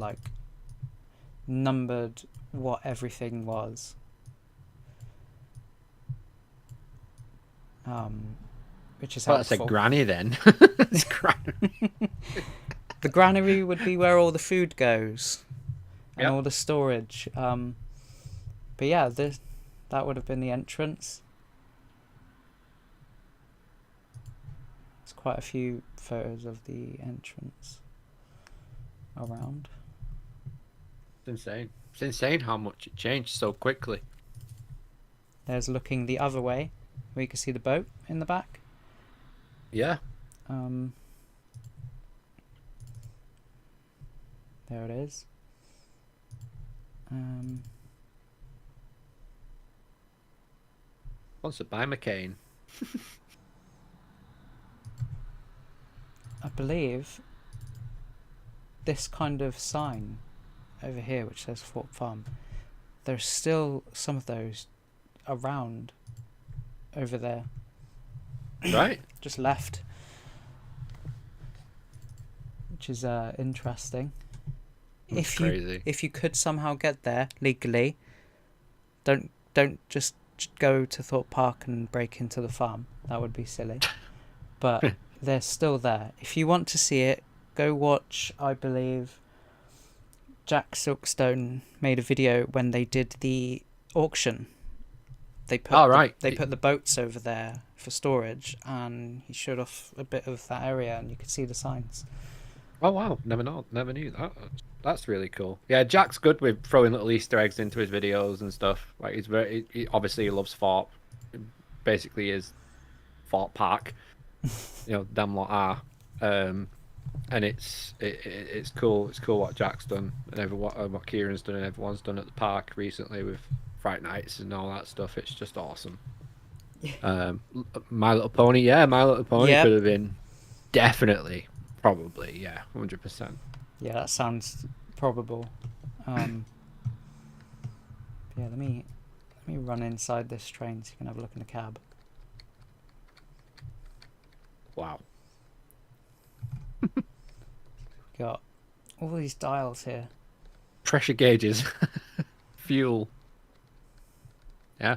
B: numbered what everything was. Which is
C: Well, that's
B: helpful.
C: a granny then. It's granny.
B: The granary would be where all the food goes and
C: Yep.
B: all the storage. But yeah, that would have been the entrance. There's quite a few photos of the entrance around.
C: It's insane. It's insane how much it changed so quickly.
B: There's looking the other way, where you can see the boat in the back.
C: Yeah.
B: There it is.
C: Sponsored by McCain.
B: I believe this kind of sign over here, which says Thorpe Farm, there's still some of those around over there.
C: Right.
B: Just left. Which is interesting.
C: That's crazy.
B: If you could somehow get there legally, don't just go to Thorpe Park and break into the farm. That would be silly. But they're still there. If you want to see it, go watch, I believe, Jack Silkstone made a video when they did the auction. They put they put the boats over there for storage, and he showed off a bit of that area, and you could see the signs.
C: Oh wow, never knew that. That's really cool. Yeah, Jack's good with throwing little Easter eggs into his videos and stuff. Like he obviously he loves Thorpe. Basically, is Thorpe Park. Them lot are. And it's cool. It's cool what Jack's done and what Kieran's done and everyone's done at the park recently with Fright Nights and all that stuff. It's just awesome. Yeah. My Little Pony, My Little Pony could have been definitely, probably, 100%.
B: Yeah, that sounds probable. Yeah, let me run inside this train so you can have a look in the cab.
C: Wow.
B: Got all these dials here.
C: Pressure gauges. Fuel. Yeah.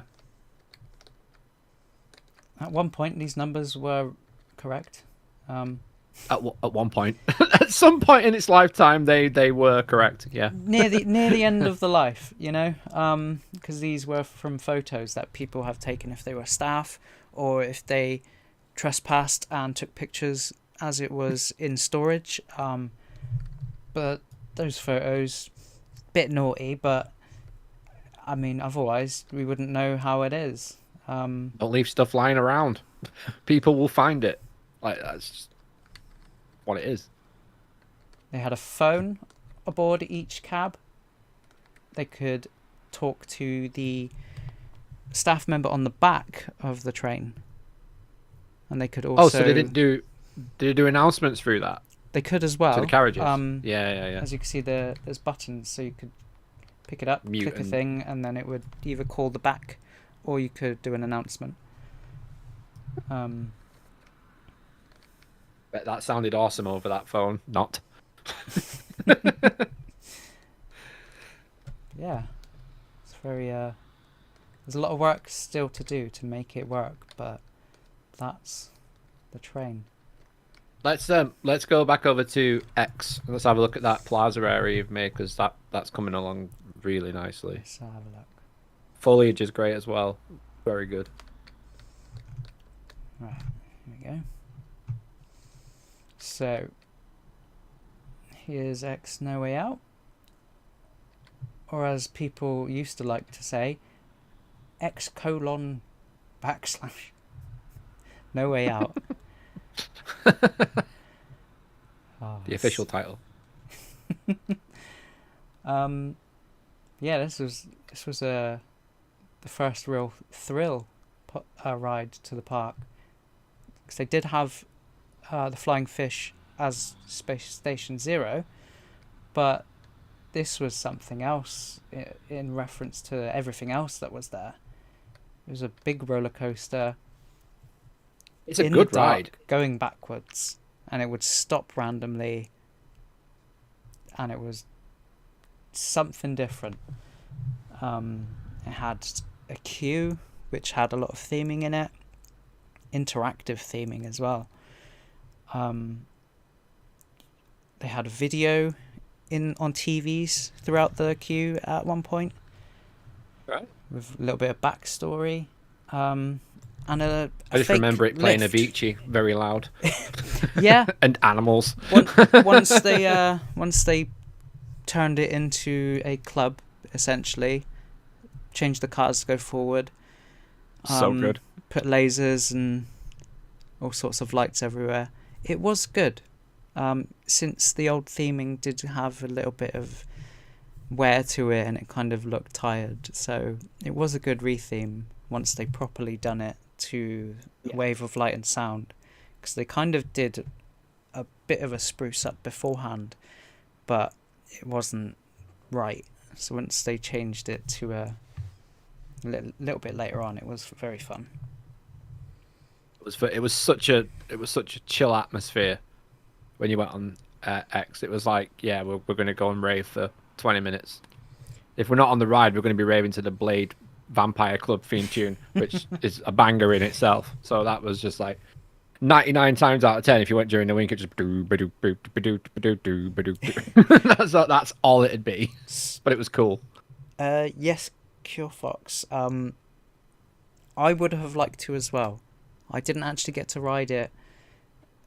B: At one point, these numbers were correct.
C: At one point. At some point in its lifetime, they were correct, yeah.
B: near the end of the life, because these were from photos that people have taken if they were staff or if they trespassed and took pictures as it was in storage. But those photos, bit naughty, but I mean, otherwise we wouldn't know how it is.
C: Don't leave stuff lying around. People will find it. Like, that's just what it is.
B: They had a phone aboard each cab. They could talk to the staff member on the back of the train, and they could also.
C: Oh, so they did they do announcements through that?
B: They could as well.
C: To the carriages.
B: Yeah. As you can see, there's buttons, so you could pick it up, click a thing, and then it would either call the back, or you could do an announcement.
C: Bet that sounded awesome over that phone. Not.
B: Yeah, it's very. There's a lot of work still to do to make it work, but that's the train.
C: Let's go back over to X. Let's have a look at that plaza area you've made, because that's coming along really nicely.
B: Let's have a look.
C: Foliage is great as well. Very good.
B: Right, here we go. So here's X No Way Out, or as people used to like to say, X : / No Way Out.
C: The official title.
B: Yeah, this was the first real thrill ride to the park, because they did have the Flying Fish as Space Station Zero, but this was something else in reference to everything else that was there. It was a big roller coaster.
C: It's a good ride.
B: Going backwards, and it would stop randomly, and it was something different. It had a queue which had a lot of theming in it, interactive theming as well. They had video on TVs throughout the queue at one point,
C: right?
B: With a little bit of backstory. And I
C: just remember it playing
B: lift.
C: Avicii very loud.
B: Yeah.
C: And animals.
B: Once they turned it into a club, essentially, changed the cars to go forward.
C: So good.
B: Put lasers and all sorts of lights everywhere. It was good. Since the old theming did have a little bit of wear to it and it kind of looked tired. So it was a good retheme once they properly done it to a wave of light and sound, because they kind of did a bit of a spruce up beforehand, but it wasn't right. So once they changed it to a little bit later on, it was very fun.
C: It was such a chill atmosphere when you went on X. It was like, yeah, we're going to go and rave for 20 minutes. If we're not on the ride, we're going to be raving to the Blade Vampire Club theme tune, which is a banger in itself. So that was just like 99 times out of 10. If you went during the week, it just that's all it'd be. But it was cool.
B: Yes, Cure Fox. I would have liked to as well. I didn't actually get to ride it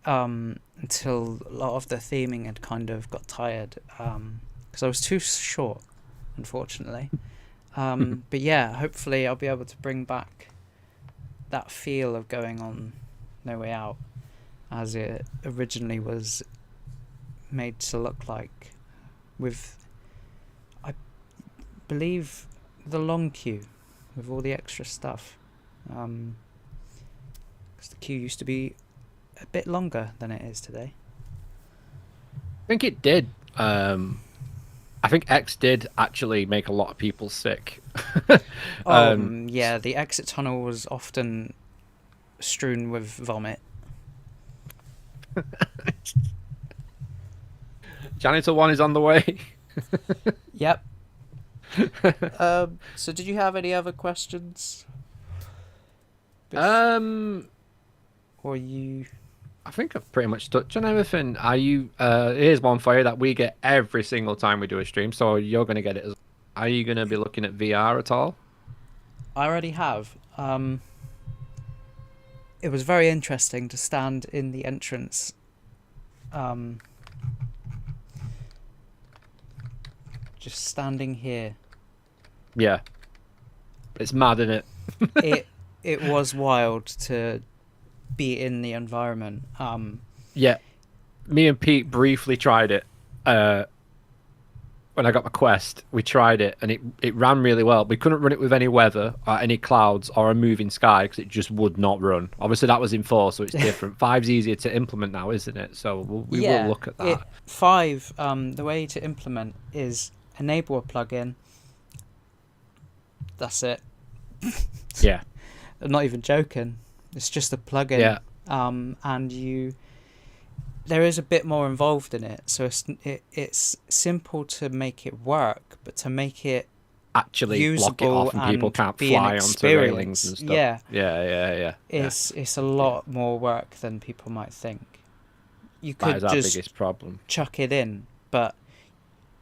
B: until a lot of the theming had kind of got tired, because I was too short, unfortunately. But yeah, hopefully I'll be able to bring back that feel of going on No Way Out as it originally was made to look like, with, I believe, the long queue with all the extra stuff. Because the queue used to be a bit longer than it is today.
C: I think it did. I think X did actually make a lot of people sick.
B: Yeah, the exit tunnel was often strewn with vomit.
C: Janitor 1 is on the way.
B: Yep. So did you have any other questions? Or you...
C: I think I've pretty much touched on everything. Are you? Here's one for you that we get every single time we do a stream, so you're going to get it as. Are you going to be looking at VR at all?
B: I already have. It was very interesting to stand in the entrance. Just standing here.
C: Yeah. It's mad, isn't it?
B: It was wild to be in the environment.
C: Yeah. Me and Pete briefly tried it. When I got my Quest, we tried it, and it ran really well. We couldn't run it with any weather, or any clouds, or a moving sky, because it just would not run. Obviously, that was in 4, so it's different. 5's easier to implement now, isn't it? So we will look at that.
B: 5, the way to implement is enable a plugin. That's it.
C: Yeah.
B: I'm not even joking. It's just a plugin.
C: Yeah.
B: And there is a bit more involved in it, so it's simple to make it work, but to make it
C: actually block it off and people can't fly onto railings and stuff. Yeah.
B: It's a lot more work than people might think. You could
C: that is our
B: just
C: biggest problem.
B: chuck it in, but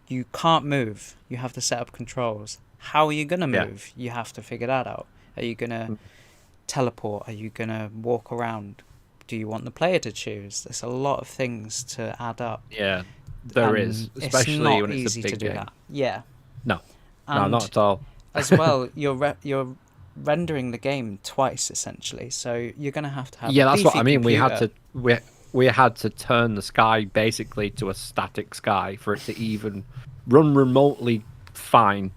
B: you can't move. You have to set up controls. How are you gonna move? You have to figure that out. Are you gonna teleport? Are you gonna walk around? Do you want the player to choose? There's a lot of things to add up.
C: Yeah, there is, especially when it's a big game.
B: That. Yeah.
C: No, not at all.
B: As well, you're rendering the game twice essentially, so you're gonna have to have.
C: Yeah, that's what I mean.
B: Computer.
C: We had to turn the sky basically to a static sky for it to even run remotely fine.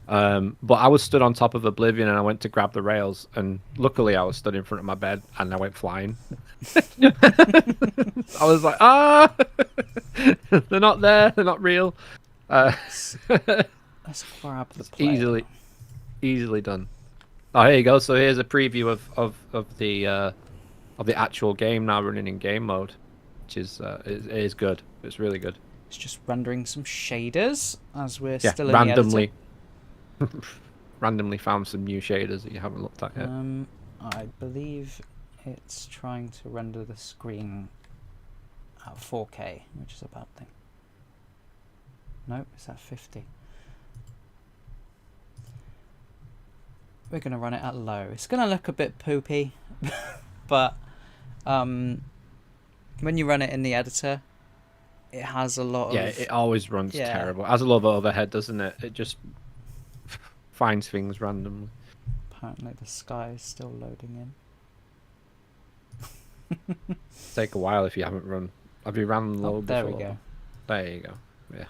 C: But I was stood on top of Oblivion, and I went to grab the rails, and luckily I was stood in front of my bed, and I went flying. I was like, they're not there, they're not real.
B: Let's grab the player.
C: Easily done. Oh, here you go. So here's a preview of the actual game now running in game mode, which is it is good. It's really good.
B: It's just rendering some shaders as we're still in
C: randomly.
B: the editor.
C: Randomly found some new shaders that you haven't looked at yet.
B: I believe it's trying to render the screen at 4K, which is a bad thing. Nope, it's at 50. We're going to run it at low. It's going to look a bit poopy, but when you run it in the editor, it has a lot of...
C: Yeah, it always runs terrible. It has a lot of overhead, doesn't it? It just finds things randomly.
B: Apparently the sky is still loading in.
C: Take a while if you haven't run. Have you ran low before?
B: There we go.
C: There you go. Yeah.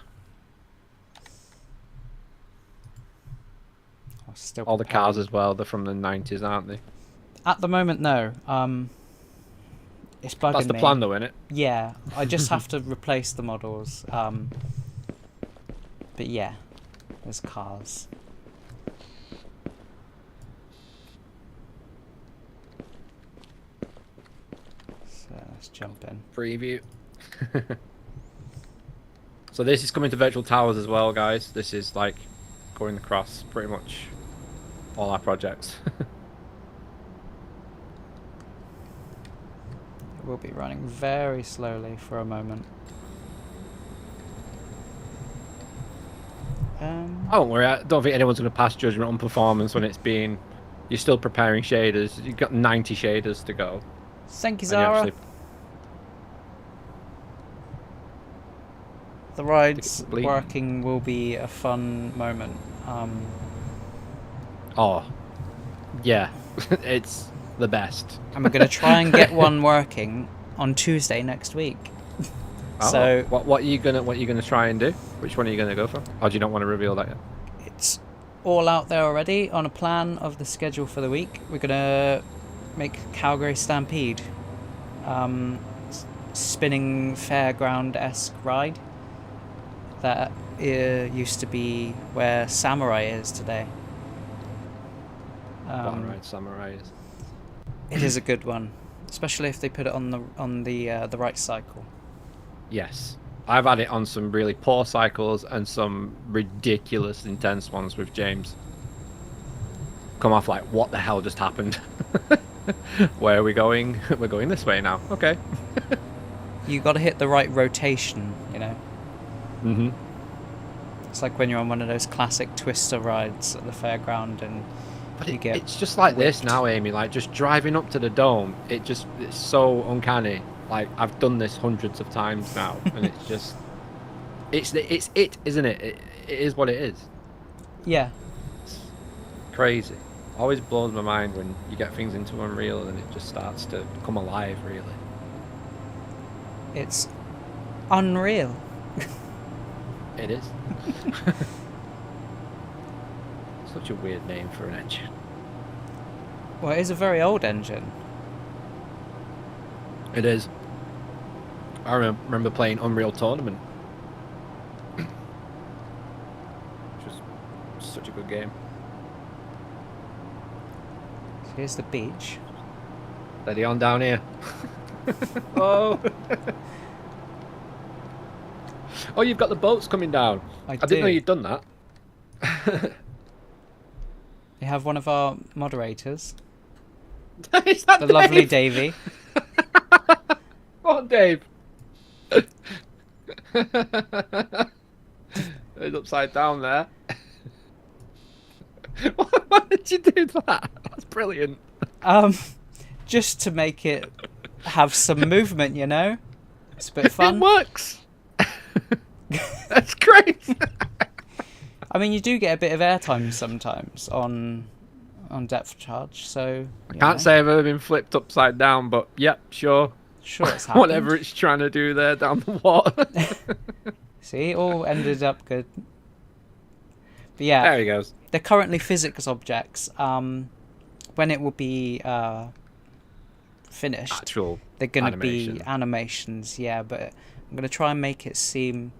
C: All the cars as well, they're from the 90s, aren't they?
B: At the moment, no. It's bugging
C: That's the
B: me.
C: plan, though, isn't it?
B: Yeah, I just have to replace the models. But yeah, there's cars. So let's jump in.
C: Preview. So this is coming to Virtual Towers as well, guys. This is like going across pretty much all our projects.
B: We'll be running very slowly for a moment.
C: Don't worry, I don't think anyone's going to pass judgment on performance when it's been... You're still preparing shaders. You've got 90 shaders to go.
B: Thank you,
C: And
B: Zara.
C: actually...
B: The rides
C: Bleed.
B: working will be a fun moment.
C: Oh, yeah, it's the best.
B: And we're going to try and get one working on Tuesday next week.
C: Oh,
B: So
C: what are you gonna try and do? Which one are you gonna go for? Or do you not want to reveal that yet?
B: it's all out there already on a plan of the schedule for the week. We're going to make Calgary Stampede. Spinning fairground-esque ride that used to be where Samurai is today.
C: Right, Samurai is.
B: It is a good one, especially if they put it on the right cycle.
C: Yes, I've had it on some really poor cycles and some ridiculous intense ones with James. Come off like, what the hell just happened? Where are we going? We're going this way now. Okay.
B: You got to hit the right rotation, you know.
C: Mm-hmm.
B: It's like when you're on one of those classic twister rides at the fairground and
C: But
B: you get
C: it's just like this
B: whipped.
C: now, Amy. Like just driving up to the dome, it's so uncanny. Like I've done this hundreds of times now, and it's just, it's it, isn't it? It is what it is.
B: Yeah.
C: It's crazy. Always blows my mind when you get things into Unreal and it just starts to come alive. Really,
B: It's unreal.
C: it is. Such a weird name for an engine.
B: Well, it is a very old engine.
C: It is. I remember playing Unreal Tournament. Which was such a good game.
B: So here's the beach.
C: Steady on down here. Oh. Oh, you've got the boats coming down. I didn't know you'd done that.
B: We have one of our moderators,
C: Is that
B: the lovely
C: Dave?
B: Davey.
C: Oh, Dave. It's upside down there. Why did you do that? That's brilliant.
B: Just to make it have some movement, you know. It's a bit fun.
C: It works. That's great.
B: I mean, you do get a bit of airtime sometimes on depth charge, so you
C: Can't
B: know.
C: say I've ever been flipped upside down, but yep, sure.
B: Sure, it's happened.
C: Whatever it's trying to do there down the water.
B: See, it all ended up good. But yeah,
C: There he goes.
B: they're currently physics objects. When it will be finished,
C: Actual
B: they're going to be
C: animation.
B: animations, yeah, but I'm going to try and make it seem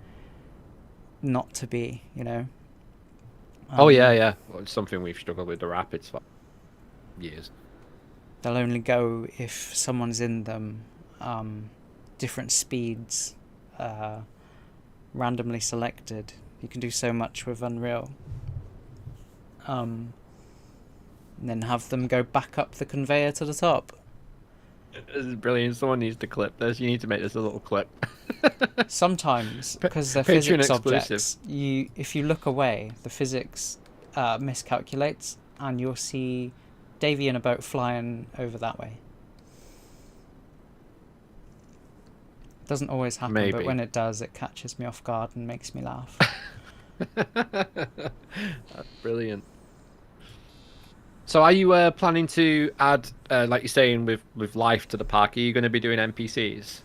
B: not to be, you know.
C: Oh yeah. Well, it's something we've struggled with the rapids for years.
B: They'll only go if someone's in them. Different speeds, randomly selected. You can do so much with Unreal. And then have them go back up the conveyor to the top.
C: This is brilliant. Someone needs to clip this. You need to make this a little clip.
B: Sometimes, because they're
C: Patreon
B: physics
C: exclusive.
B: objects, if you look away, the physics miscalculates, and you'll see Davey in a boat flying over that way. Doesn't always happen,
C: Maybe.
B: but when it does, it catches me off guard and makes me laugh.
C: That's brilliant. So are you planning to add, like you're saying, with life to the park? Are you going to be doing NPCs?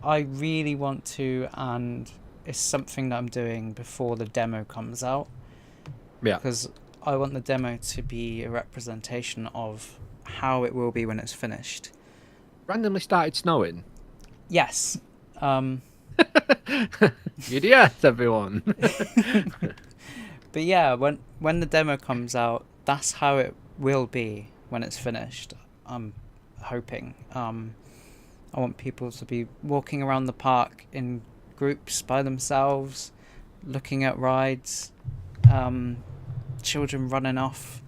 B: I really want to, and it's something that I'm doing before the demo comes out.
C: Yeah.
B: Because I want the demo to be a representation of how it will be when it's finished.
C: randomly started snowing?
B: Yes.
C: Idiots, everyone.
B: But yeah, when the demo comes out, that's how it will be when it's finished. I'm hoping. I want people to be walking around the park in groups by themselves, looking at rides, children running off,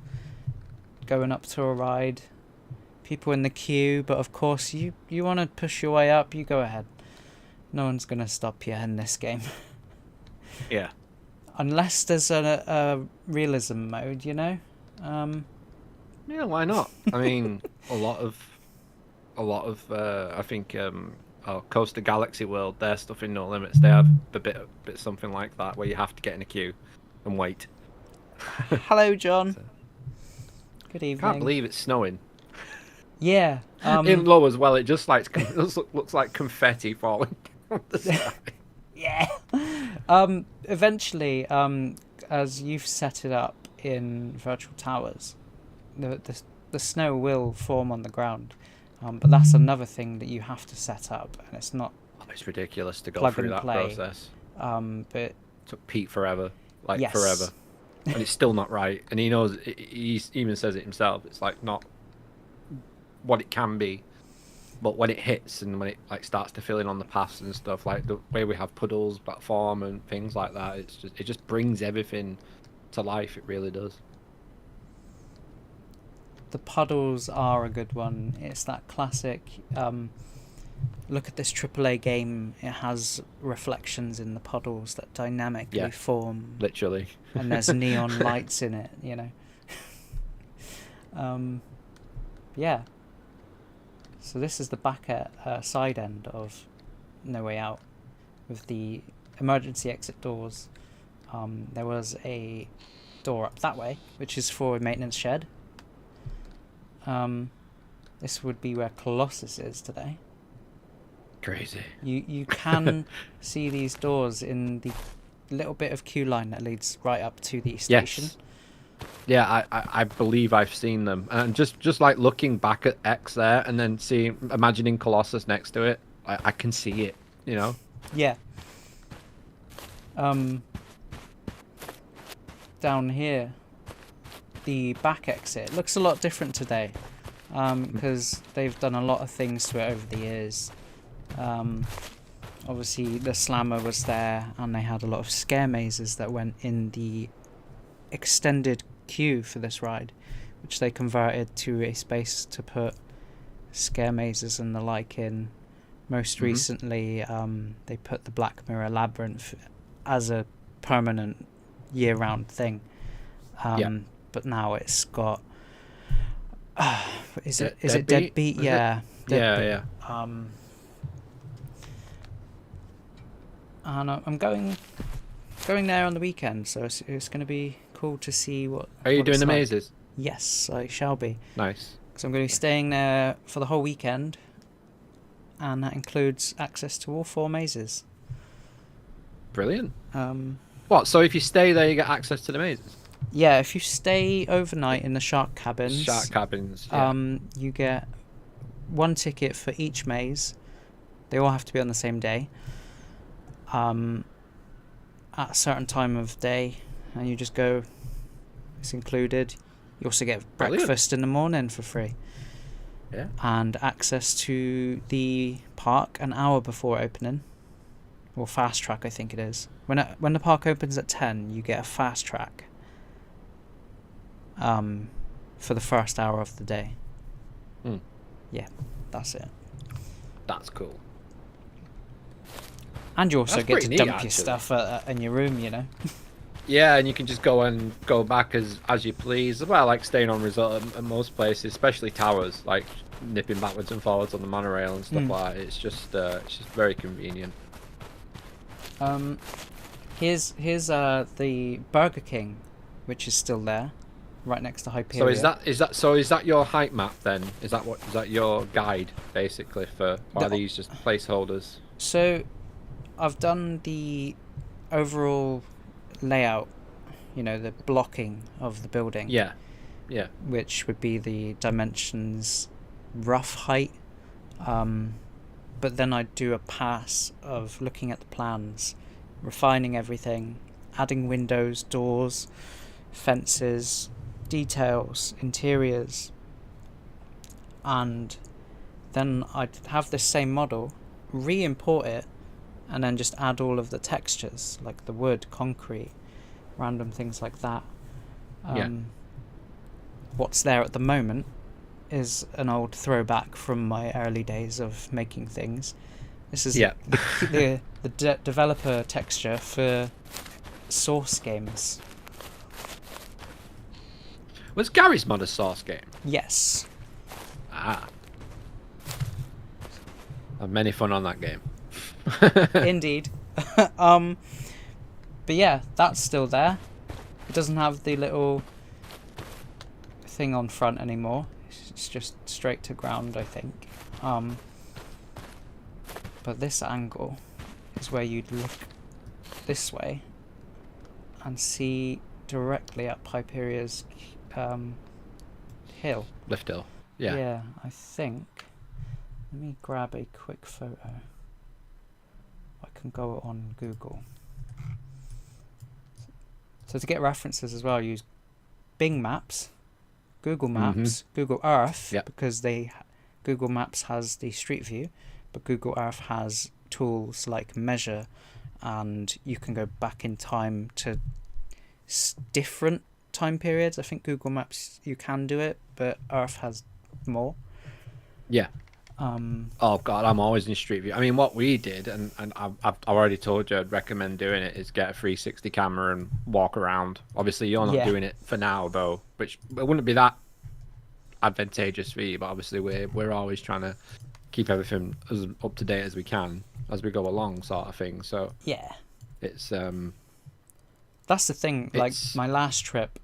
B: going up to a ride, people in the queue. But of course, you want to push your way up, you go ahead. No one's going to stop you in this game.
C: Yeah.
B: Unless there's a realism mode, you know?
C: Yeah, why not? I mean, a lot of I think Coaster Galaxy World, their stuff in No Limits, they have a bit something like that where you have to get in a queue and wait.
B: Hello, John.
C: So,
B: Good evening.
C: can't believe it's snowing.
B: Yeah.
C: In low as well, it just looks like confetti falling from the sky.
B: Yeah. Eventually, as you've set it up in virtual towers, the snow will form on the ground. But that's another thing that you have to set up, and it's not
C: It's ridiculous to go
B: plug
C: through
B: and
C: that
B: play.
C: process.
B: But
C: It took Pete forever,
B: yes.
C: forever, and it's still not right. And he knows. He even says it himself. It's like not what it can be, but when it hits and when it like starts to fill in on the paths and stuff, like the way we have puddles, platform, and things like that, it just brings everything to life. It really does.
B: The puddles are a good one. It's that classic. Look at this AAA game. It has reflections in the puddles that dynamically form.
C: Literally.
B: And there's neon lights in it, you know. Yeah. So this is the back side end of No Way Out, with the emergency exit doors. There was a door up that way, which is for a maintenance shed. This would be where Colossus is today.
C: Crazy.
B: You can see these doors in the little bit of queue line that leads right up to the station.
C: Yes. Yeah, I believe I've seen them, and just like looking back at X there, and then imagining Colossus next to it, I can see it, you know.
B: Yeah. Down here, the back exit looks a lot different today, because they've done a lot of things to it over the years. Obviously, the slammer was there, and they had a lot of scare mazes that went in the extended queue for this ride, which they converted to a space to put scare mazes and the like in. Most recently, they put the Black Mirror Labyrinth as a permanent year-round thing. But now it's got is it Deadbeat? Yeah. Deadbeat. And I'm going there on the weekend, so it's going to be cool to see what.
C: Are you
B: what
C: doing
B: it's
C: the
B: like.
C: mazes?
B: Yes, I shall be.
C: Nice.
B: So I'm going to be staying there for the whole weekend, and that includes access to all 4 mazes.
C: Brilliant. What? So if you stay there, you get access to the mazes?
B: Yeah, if you stay overnight in the shark cabins.
C: Shark cabins. Yeah.
B: You get 1 ticket for each maze. They all have to be on the same day. At a certain time of day, and you just go. It's included. You also get breakfast in the morning for free.
C: Yeah.
B: And access to the park an hour before opening. Or fast track, I think it is. When the park opens at 10, you get a fast track. For the first hour of the day. Yeah, that's it.
C: That's cool.
B: And you also
C: That's
B: get
C: pretty
B: to
C: neat,
B: dump your
C: actually.
B: stuff in your room, you know.
C: Yeah, and you can just go back as you please. Well, like staying on resort at most places, especially towers, like nipping backwards and forwards on the monorail and stuff like that. It's just very convenient.
B: Here's the Burger King, which is still there, right next to Hyperion.
C: So is that your height map then? Is that your guide basically for? Or are these just placeholders?
B: So, I've done the overall layout, you know, the blocking of the building.
C: Yeah.
B: Which would be the dimensions, rough height, But then I'd do a pass of looking at the plans, refining everything, adding windows, doors, fences, details, interiors, and then I'd have this same model, re-import it, and then just add all of the textures, like the wood, concrete, random things like that. What's there at the moment is an old throwback from my early days of making things. This is the developer texture for Source games.
C: Was Garry's Mod a Source game?
B: Yes.
C: Ah. Had many fun on that game.
B: Indeed. But yeah, that's still there. It doesn't have the little thing on front anymore. It's just straight to ground, I think. But this angle is where you'd look this way and see directly at Hyperia's hill.
C: Lift hill. Yeah.
B: Yeah, I think. Let me grab a quick photo. I can go on Google. So to get references as well, use Bing Maps, Google Maps, Google Earth, because Google Maps has the Street View, but Google Earth has tools like Measure, and you can go back in time to different time periods. I think Google Maps you can do it, but Earth has more.
C: Yeah. Oh god, I'm always in Street View. I mean, what we did, and I've already told you, I'd recommend doing it, is get a 360 camera and walk around. Obviously, you're not doing it for now, though, which it wouldn't be that advantageous for you. But obviously, we're always trying to keep everything as up to date as we can as we go along, sort of thing. So
B: yeah,
C: it's
B: that's the thing. Like my last trip,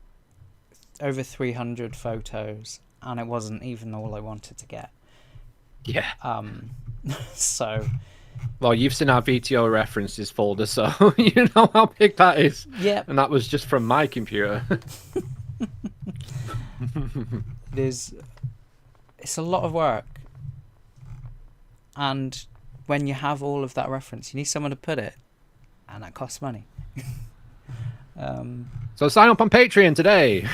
B: over 300 photos, and it wasn't even all I wanted to get.
C: Yeah.
B: So.
C: Well, you've seen our VTO references folder, so you know how big that is.
B: Yeah.
C: And that was just from my computer.
B: It's a lot of work. And when you have all of that reference, you need someone to put it, and that costs money.
C: So sign up on Patreon today.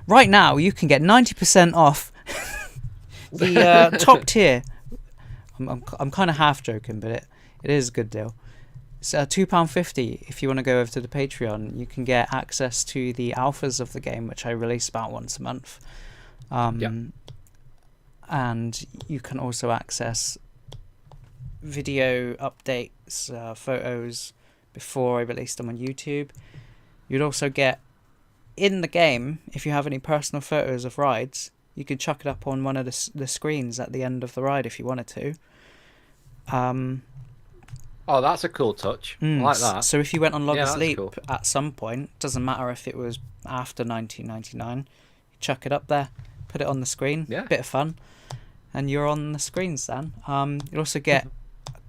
B: Right now, you can get 90% off the top tier. I'm kind of half joking, but it is a good deal. It's £2.50 if you want to go over to the Patreon. You can get access to the alphas of the game, which I release about once a month. And you can also access video updates, photos before I release them on YouTube. You'd also get in the game, if you have any personal photos of rides, you could chuck it up on one of the screens at the end of the ride if you wanted to.
C: Oh, that's a cool touch. I like that.
B: So if you went on Loggers Leap at some point, doesn't matter if it was after 1999, you chuck it up there, put it on the screen, bit of fun, and you're on the screens then. You'll also get a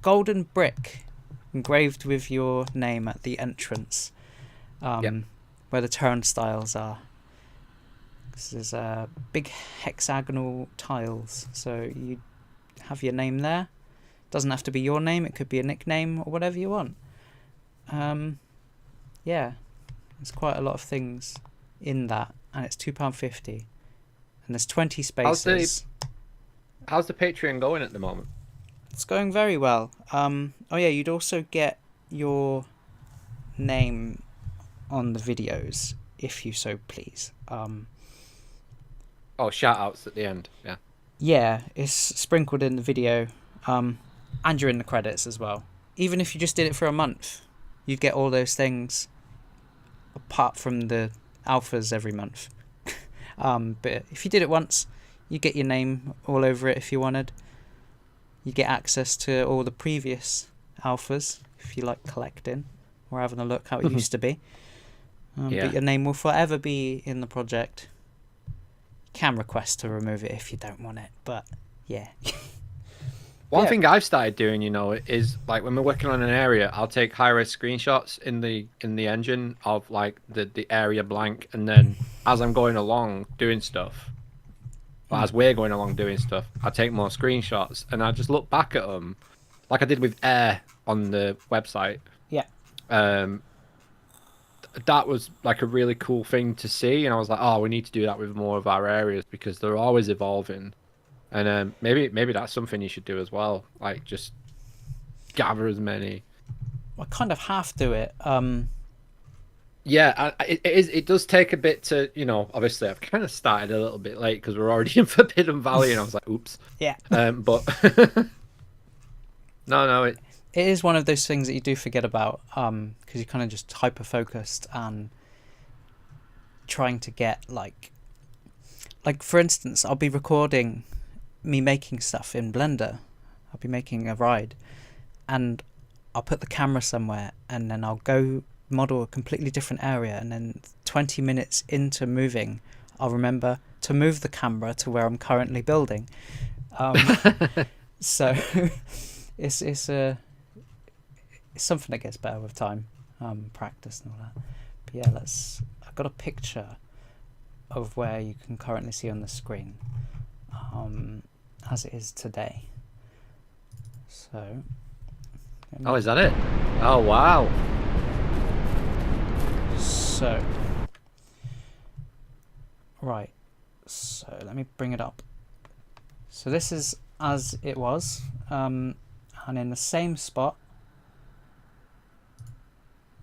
B: golden brick engraved with your name at the entrance, where the turnstiles are. There's big hexagonal tiles, so you have your name there. Doesn't have to be your name, it could be a nickname or whatever you want. Yeah, there's quite a lot of things in that, and it's £2.50, and there's 20 spaces.
C: How's the Patreon going at the moment?
B: It's going very well. Oh yeah, you'd also get your name on the videos if you so please.
C: Oh, shout-outs at the end, yeah.
B: Yeah, it's sprinkled in the video, and you're in the credits as well. Even if you just did it for a month, you'd get all those things, apart from the alphas every month. But if you did it once, you get your name all over it if you wanted. You get access to all the previous alphas, if you like collecting, or having a look how it used to be. But your name will forever be in the project. Can request to remove it if you don't want it, but yeah.
C: One thing I've started doing, is like when we're working on an area, I'll take high-res screenshots in the engine of like the area blank, and then as I'm going along doing stuff, But as we're going along doing stuff, I take more screenshots and I just look back at them, like I did with Air on the website.
B: Yeah.
C: That was like a really cool thing to see, and I was like, oh, we need to do that with more of our areas because they're always evolving. And maybe that's something you should do as well, like just gather as many.
B: I kind of have to it.
C: Yeah, it does take a bit to, obviously I've kind of started a little bit late because we're already in Forbidden Valley, and I was like, oops.
B: Yeah.
C: But no,
B: it is one of those things that you do forget about, because you're kind of just hyper focused and trying to get like for instance, I'll be recording me making stuff in Blender. I'll be making a ride, and I'll put the camera somewhere, and then I'll go model a completely different area, and then 20 minutes into moving, I'll remember to move the camera to where I'm currently building. So it's something that gets better with time, practice and all that. But yeah, I've got a picture of where you can currently see on the screen, as it is today. So.
C: Oh, is that it? Oh, wow.
B: So. Right. So let me bring it up. So this is as it was, and in the same spot.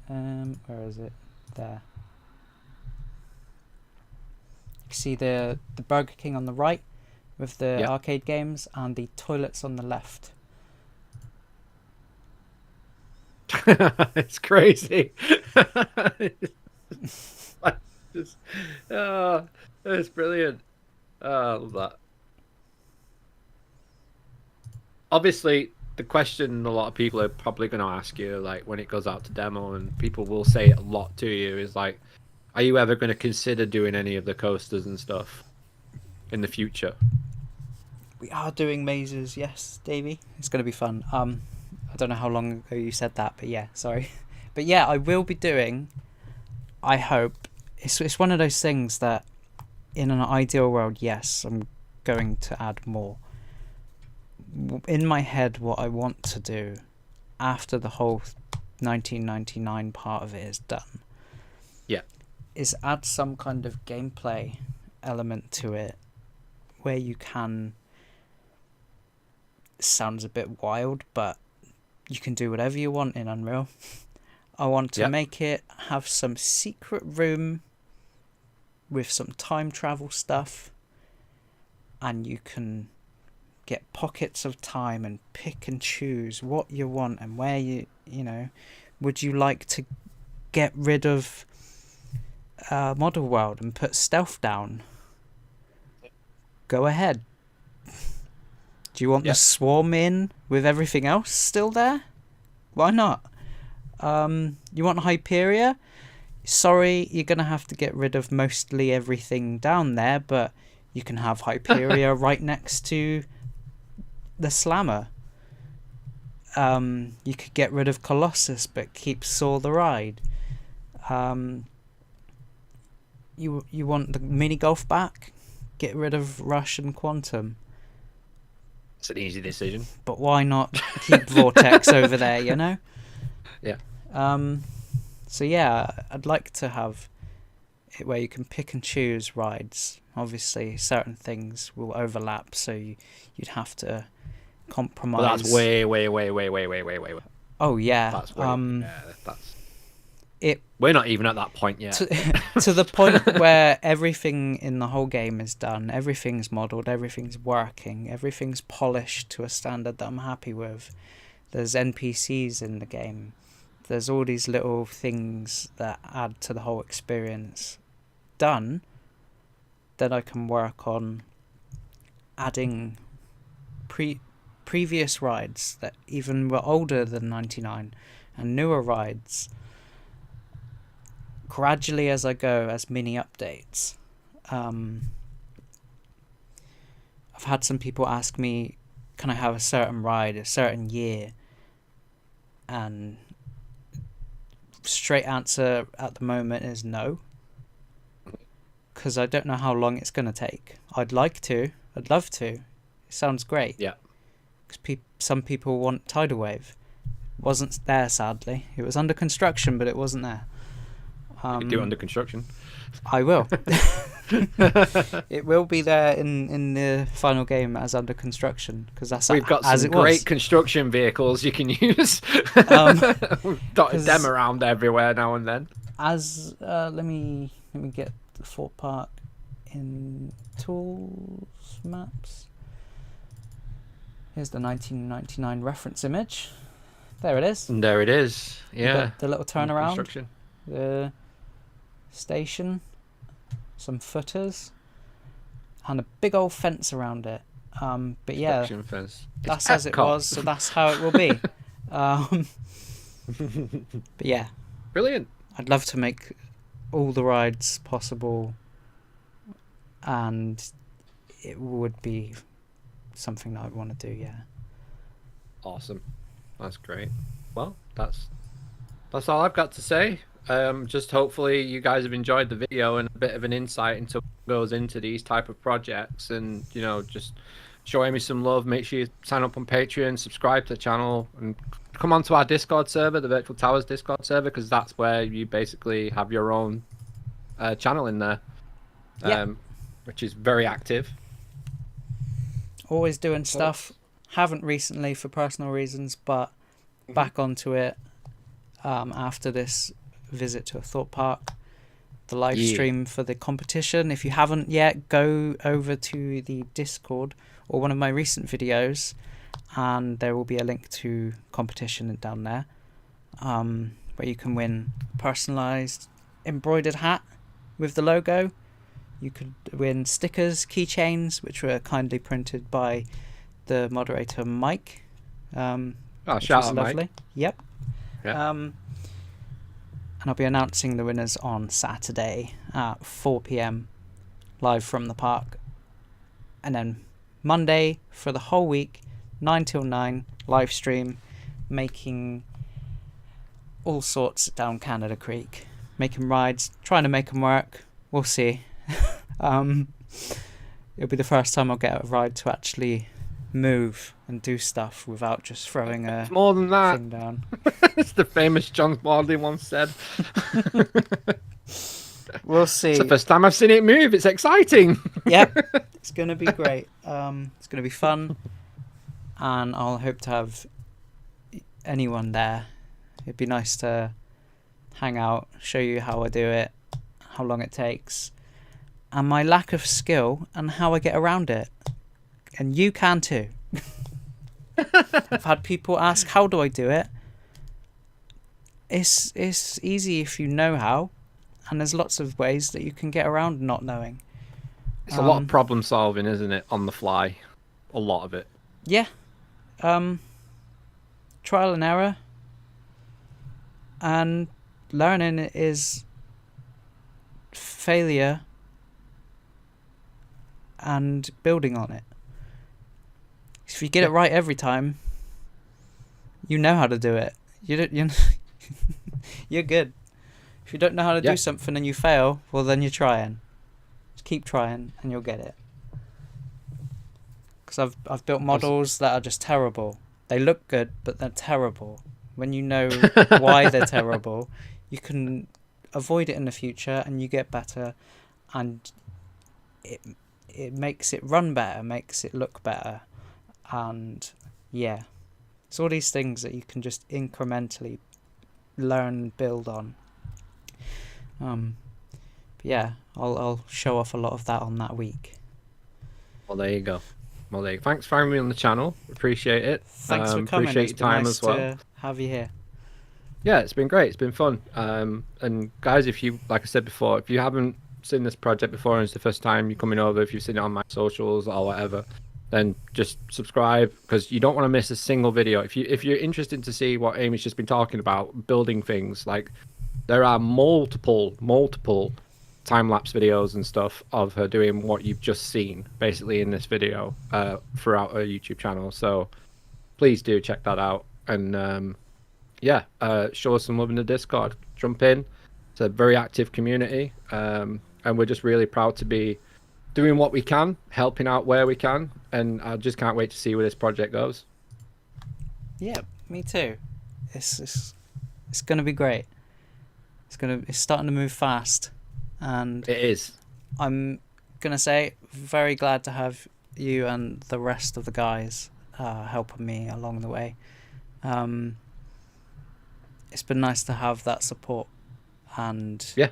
B: Where is it? There. You see the Burger King on the right with the arcade games, and the toilets on the left.
C: It's crazy. It's brilliant. I love that. Obviously, the question a lot of people are probably going to ask you, like when it goes out to demo, and people will say it a lot to you, is like, are you ever going to consider doing any of the coasters and stuff in the future?
B: We are doing mazes, yes, Davey. It's going to be fun. I don't know how long ago you said that, but yeah, sorry. But yeah, I will be doing, I hope. It's one of those things that in an ideal world, yes, I'm going to add more. In my head, what I want to do after the whole 1999 part of it is done, is add some kind of gameplay element to it where you can, sounds a bit wild, but you can do whatever you want in Unreal. I want to make it have some secret room with some time travel stuff, and you can get pockets of time and pick and choose what you want and where you would you like to get rid of Model World and put stealth down? Go ahead. Do you want the swarm in with everything else still there? Why not? You want Hyperia? Sorry, you're going to have to get rid of mostly everything down there, but you can have Hyperia right next to the Slammer. You could get rid of Colossus, but keep Saw the Ride. You want the mini golf back? Get rid of Rush and Quantum.
C: It's an easy decision.
B: But why not keep Vortex over there, you know?
C: Yeah.
B: So yeah, I'd like to have it where you can pick and choose rides. Obviously, certain things will overlap, so you'd have to compromise.
C: Well, that's way.
B: Oh yeah.
C: That's way. That's.
B: It.
C: We're not even at that point yet.
B: To the point where everything in the whole game is done, everything's modelled, everything's working, everything's polished to a standard that I'm happy with. There's NPCs in the game. There's all these little things that add to the whole experience. Done. Then I can work on adding previous rides that even were older than 99 and newer rides gradually as I go as mini updates. I've had some people ask me, can I have a certain ride a certain year? And straight answer at the moment is no, because I don't know how long it's going to take. I'd like to. I'd love to. It sounds great.
C: Yeah.
B: Because some people want tidal wave. Wasn't there, sadly. It was under construction, but it wasn't there.
C: You do it under construction.
B: I will. It will be there in the final game as under construction, because that's
C: We've got
B: as
C: some
B: it was.
C: great construction vehicles you can use. We've dotted them around everywhere now and then.
B: As let me get the Thorpe Park in tools maps. Here's the 1999 reference image. There it is.
C: And there it is. Yeah.
B: The little turnaround.
C: Construction.
B: The station. Some footers. And a big old fence around it. But yeah,
C: Construction fence.
B: that's as it was, so that's how it will be. But yeah,
C: Brilliant.
B: I'd love to make all the rides possible, and it would be something that I'd want to do. Yeah.
C: Awesome. That's great. Well, that's all I've got to say. Just hopefully you guys have enjoyed the video and a bit of an insight into what goes into these type of projects, and just showing me some love. Make sure you sign up on Patreon, subscribe to the channel, and come onto our Discord server, the Virtual Towers Discord server, because that's where you basically have your own channel in there, which is very active.
B: Always doing stuff. Haven't recently for personal reasons, but back onto it after this visit to a Thorpe Park. The live stream for the competition. If you haven't yet, go over to the Discord or one of my recent videos, and there will be a link to competition down there, where you can win personalized embroidered hat with the logo. You could win stickers, keychains, which were kindly printed by the moderator Mike.
C: Shout out Mike.
B: Yep.
C: Yeah.
B: And I'll be announcing the winners on Saturday at 4 p.m. live from the park. And then Monday for the whole week, 9 till 9, live stream, making all sorts down Canada Creek. Making rides, trying to make them work. We'll see. It'll be the first time I'll get a ride to actually move and do stuff without just throwing a
C: more than that
B: thing down.
C: It's the famous John Baldwin once said.
B: We'll see.
C: It's the first time I've seen it move. It's exciting.
B: Yep, it's gonna be great. It's gonna be fun, and I'll hope to have anyone there. It'd be nice to hang out, show you how I do it, how long it takes, and my lack of skill and how I get around it. And you can too. I've had people ask, how do I do it? It's easy if you know how, and there's lots of ways that you can get around not knowing.
C: It's a lot of problem solving, isn't it, on the fly? A lot of it.
B: Yeah. Trial and error. And learning is failure and building on it. If you get it right every time, you know how to do it. You're good. If you don't know how to do something and you fail, well then you're trying. Just keep trying and you'll get it. Because I've built models that are just terrible. They look good, but they're terrible. When you know why they're terrible, you can avoid it in the future and you get better, and it makes it run better, makes it look better. And yeah, it's all these things that you can just incrementally learn and build on. But yeah, I'll show off a lot of that on that week.
C: Well, there you go. Thanks for having me on the channel. Appreciate it.
B: Thanks for coming.
C: Appreciate your time as well.
B: To have you here.
C: Yeah, it's been great. It's been fun. And guys, if you, like I said before, if you haven't seen this project before and it's the first time you're coming over, if you've seen it on my socials or whatever, then just subscribe, because you don't want to miss a single video. If you're interested to see what Amy's just been talking about, building things, like there are multiple time-lapse videos and stuff of her doing what you've just seen basically in this video throughout her YouTube channel. So please do check that out, and show us some love in the Discord. Jump in. It's a very active community, and we're just really proud to be doing what we can, helping out where we can, and I just can't wait to see where this project goes.
B: Yeah, me too. It's gonna be great. It's starting to move fast, and
C: It is.
B: I'm gonna say very glad to have you and the rest of the guys helping me along the way. It's been nice to have that support and
C: Yeah.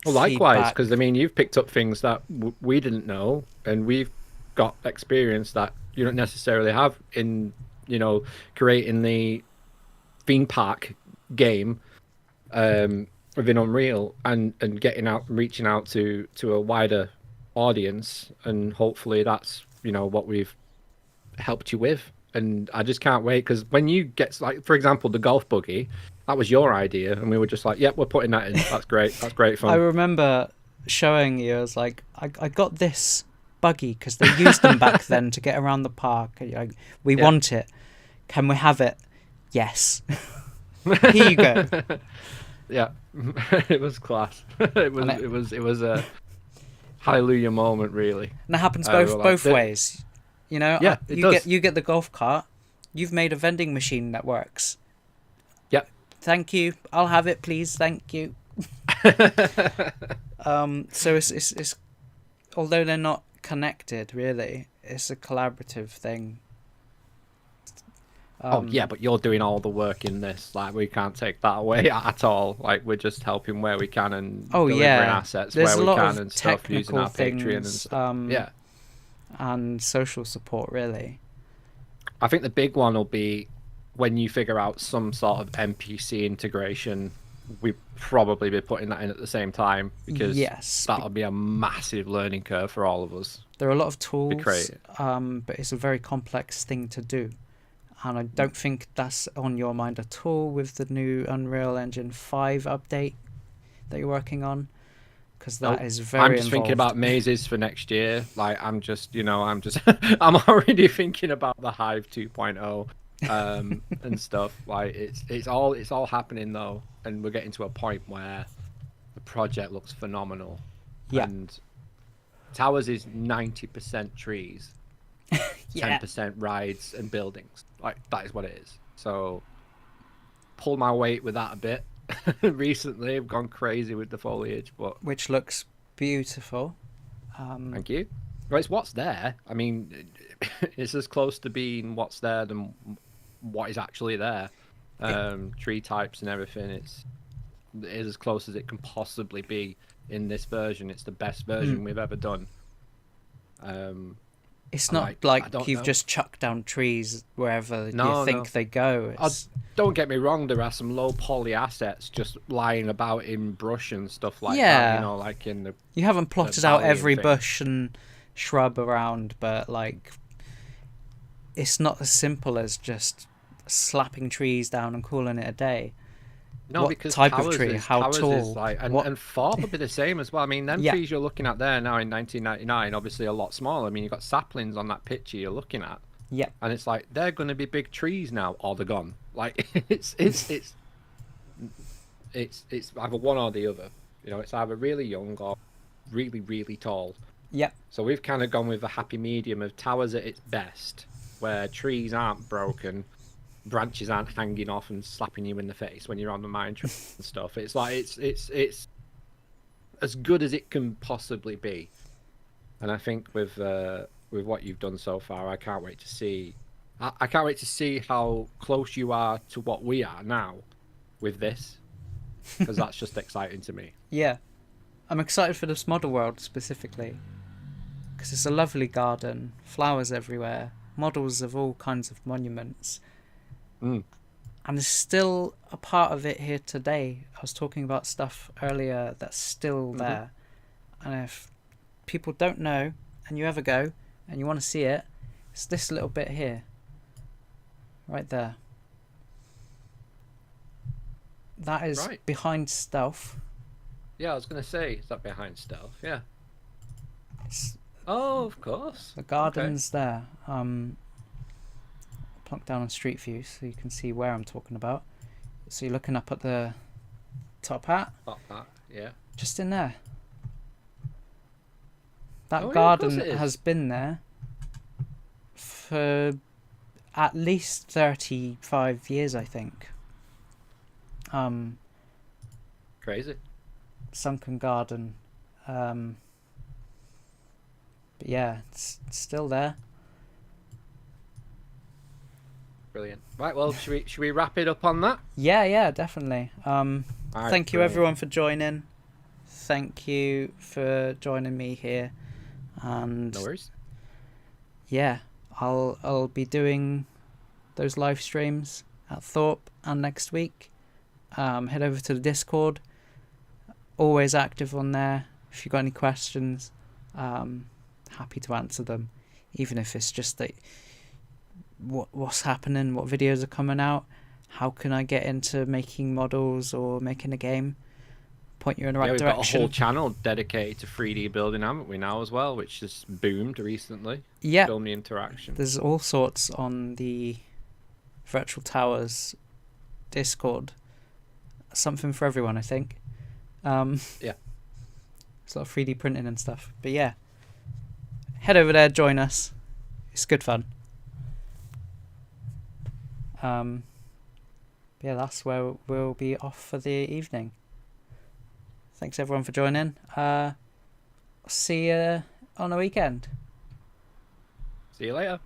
C: Well, likewise,
B: feedback.
C: because I mean, you've picked up things that we didn't know, and we've got experience that you don't necessarily have in, creating the theme park game within Unreal, and getting out, reaching out to a wider audience, and hopefully that's what we've helped you with. And I just can't wait, because when you get, like, for example, the golf buggy, that was your idea, and we were just like, yep, we're putting that in. That's great. That's great fun.
B: I remember showing you, I was like, I got this buggy because they used them back then to get around the park. And you're like, we want it. Can we have it? Yes. Here you go.
C: Yeah, it was class. It was a hallelujah moment, really.
B: And it happens
C: We were
B: both
C: like,
B: ways.
C: Yeah, it does.
B: You get the golf cart. You've made a vending machine that works.
C: Yep.
B: Thank you. I'll have it, please. Thank you. So it's although they're not connected really, it's a collaborative thing.
C: Oh yeah, but you're doing all the work in this. Like, we can't take that away at all. Like, we're just helping where we can, and delivering assets
B: There's
C: where we
B: a lot
C: can
B: of
C: and stuff, using our Patreon and
B: things,
C: stuff. Yeah.
B: and social support really.
C: I think the big one will be when you figure out some sort of NPC integration. We probably be putting that in at the same time, because that'll be a massive learning curve for all of us.
B: There are a lot of tools,
C: creative.
B: but it's a very complex thing to do. And I don't think that's on your mind at all with the new Unreal Engine 5 update that you're working on, because that is very
C: I'm just thinking about mazes for next year. Like, I'm already thinking about the Hive 2.0 and stuff. Like, it's all happening though, and we're getting to a point where the project looks phenomenal.
B: Yeah.
C: And Towers is 90% trees. 10% rides and buildings. Like, that is what it is. So pull my weight with that a bit. Recently I've gone crazy with the foliage, but
B: which looks beautiful.
C: Thank you. Well, it's what's there. I mean, it's as close to being what's there than what is actually there. Tree types and everything, it is as close as it can possibly be in this version. It's the best version we've ever done.
B: It's not like you've just chucked down trees wherever you think they go.
C: Don't get me wrong, there are some low poly assets just lying about in brush and stuff like that. Like in the.
B: You haven't plotted out every bush and shrub around, but like, it's not as simple as just slapping trees down and calling it a day.
C: No,
B: what
C: because
B: type of tree, how tall,
C: and Thorpe would be the same as well. I mean, them trees you're looking at there now in 1999, obviously a lot smaller. I mean, you've got saplings on that picture you're looking at.
B: Yeah.
C: And it's like, they're going to be big trees now, or they're gone. Like, it's either one or the other. It's either really young or really, really tall.
B: Yeah.
C: So we've kind of gone with a happy medium of Towers at its best, where trees aren't broken, branches aren't hanging off and slapping you in the face when you're on the mine train and stuff. It's like it's as good as it can possibly be. And I think with what you've done so far, I can't wait to see. I can't wait to see how close you are to what we are now with this, because that's just exciting to me.
B: Yeah, I'm excited for this model world specifically, because it's a lovely garden, flowers everywhere, models of all kinds of monuments. And there's still a part of it here today. I was talking about stuff earlier that's still there. And if people don't know, and you ever go, and you want to see it, it's this little bit here. Right there. That is behind stealth.
C: Yeah, I was going to say, is that behind stealth? Yeah. Of course.
B: The garden's there. Plunk down on Street View so you can see where I'm talking about. So you're looking up at the top hat.
C: Top hat, yeah.
B: Just in there. That
C: Oh, yeah, of course
B: garden
C: it is.
B: has been there for at least 35 years, I think.
C: Crazy.
B: Sunken garden. But yeah, it's still there.
C: Brilliant. Right, well, should we wrap it up on that?
B: Yeah, definitely.
C: All right,
B: Thank you
C: brilliant.
B: everyone for joining. Thank you for joining me here. And
C: No worries.
B: yeah, I'll be doing those live streams at Thorpe and next week. Head over to the Discord. Always active on there. If you've got any questions, happy to answer them. Even if it's just that what's happening, what videos are coming out, how can I get into making models or making a game, point you in the right
C: We've
B: direction.
C: got a whole channel dedicated to 3D building, haven't we, now as well, which has boomed recently.
B: Yeah,
C: Film the interaction.
B: there's all sorts on the Virtual Towers Discord. Something for everyone, I think.
C: Yeah.
B: It's a lot of 3D printing and stuff. But yeah, head over there, join us. It's good fun. Yeah, that's where we'll be off for the evening. Thanks everyone for joining. See you on the weekend.
C: See you later.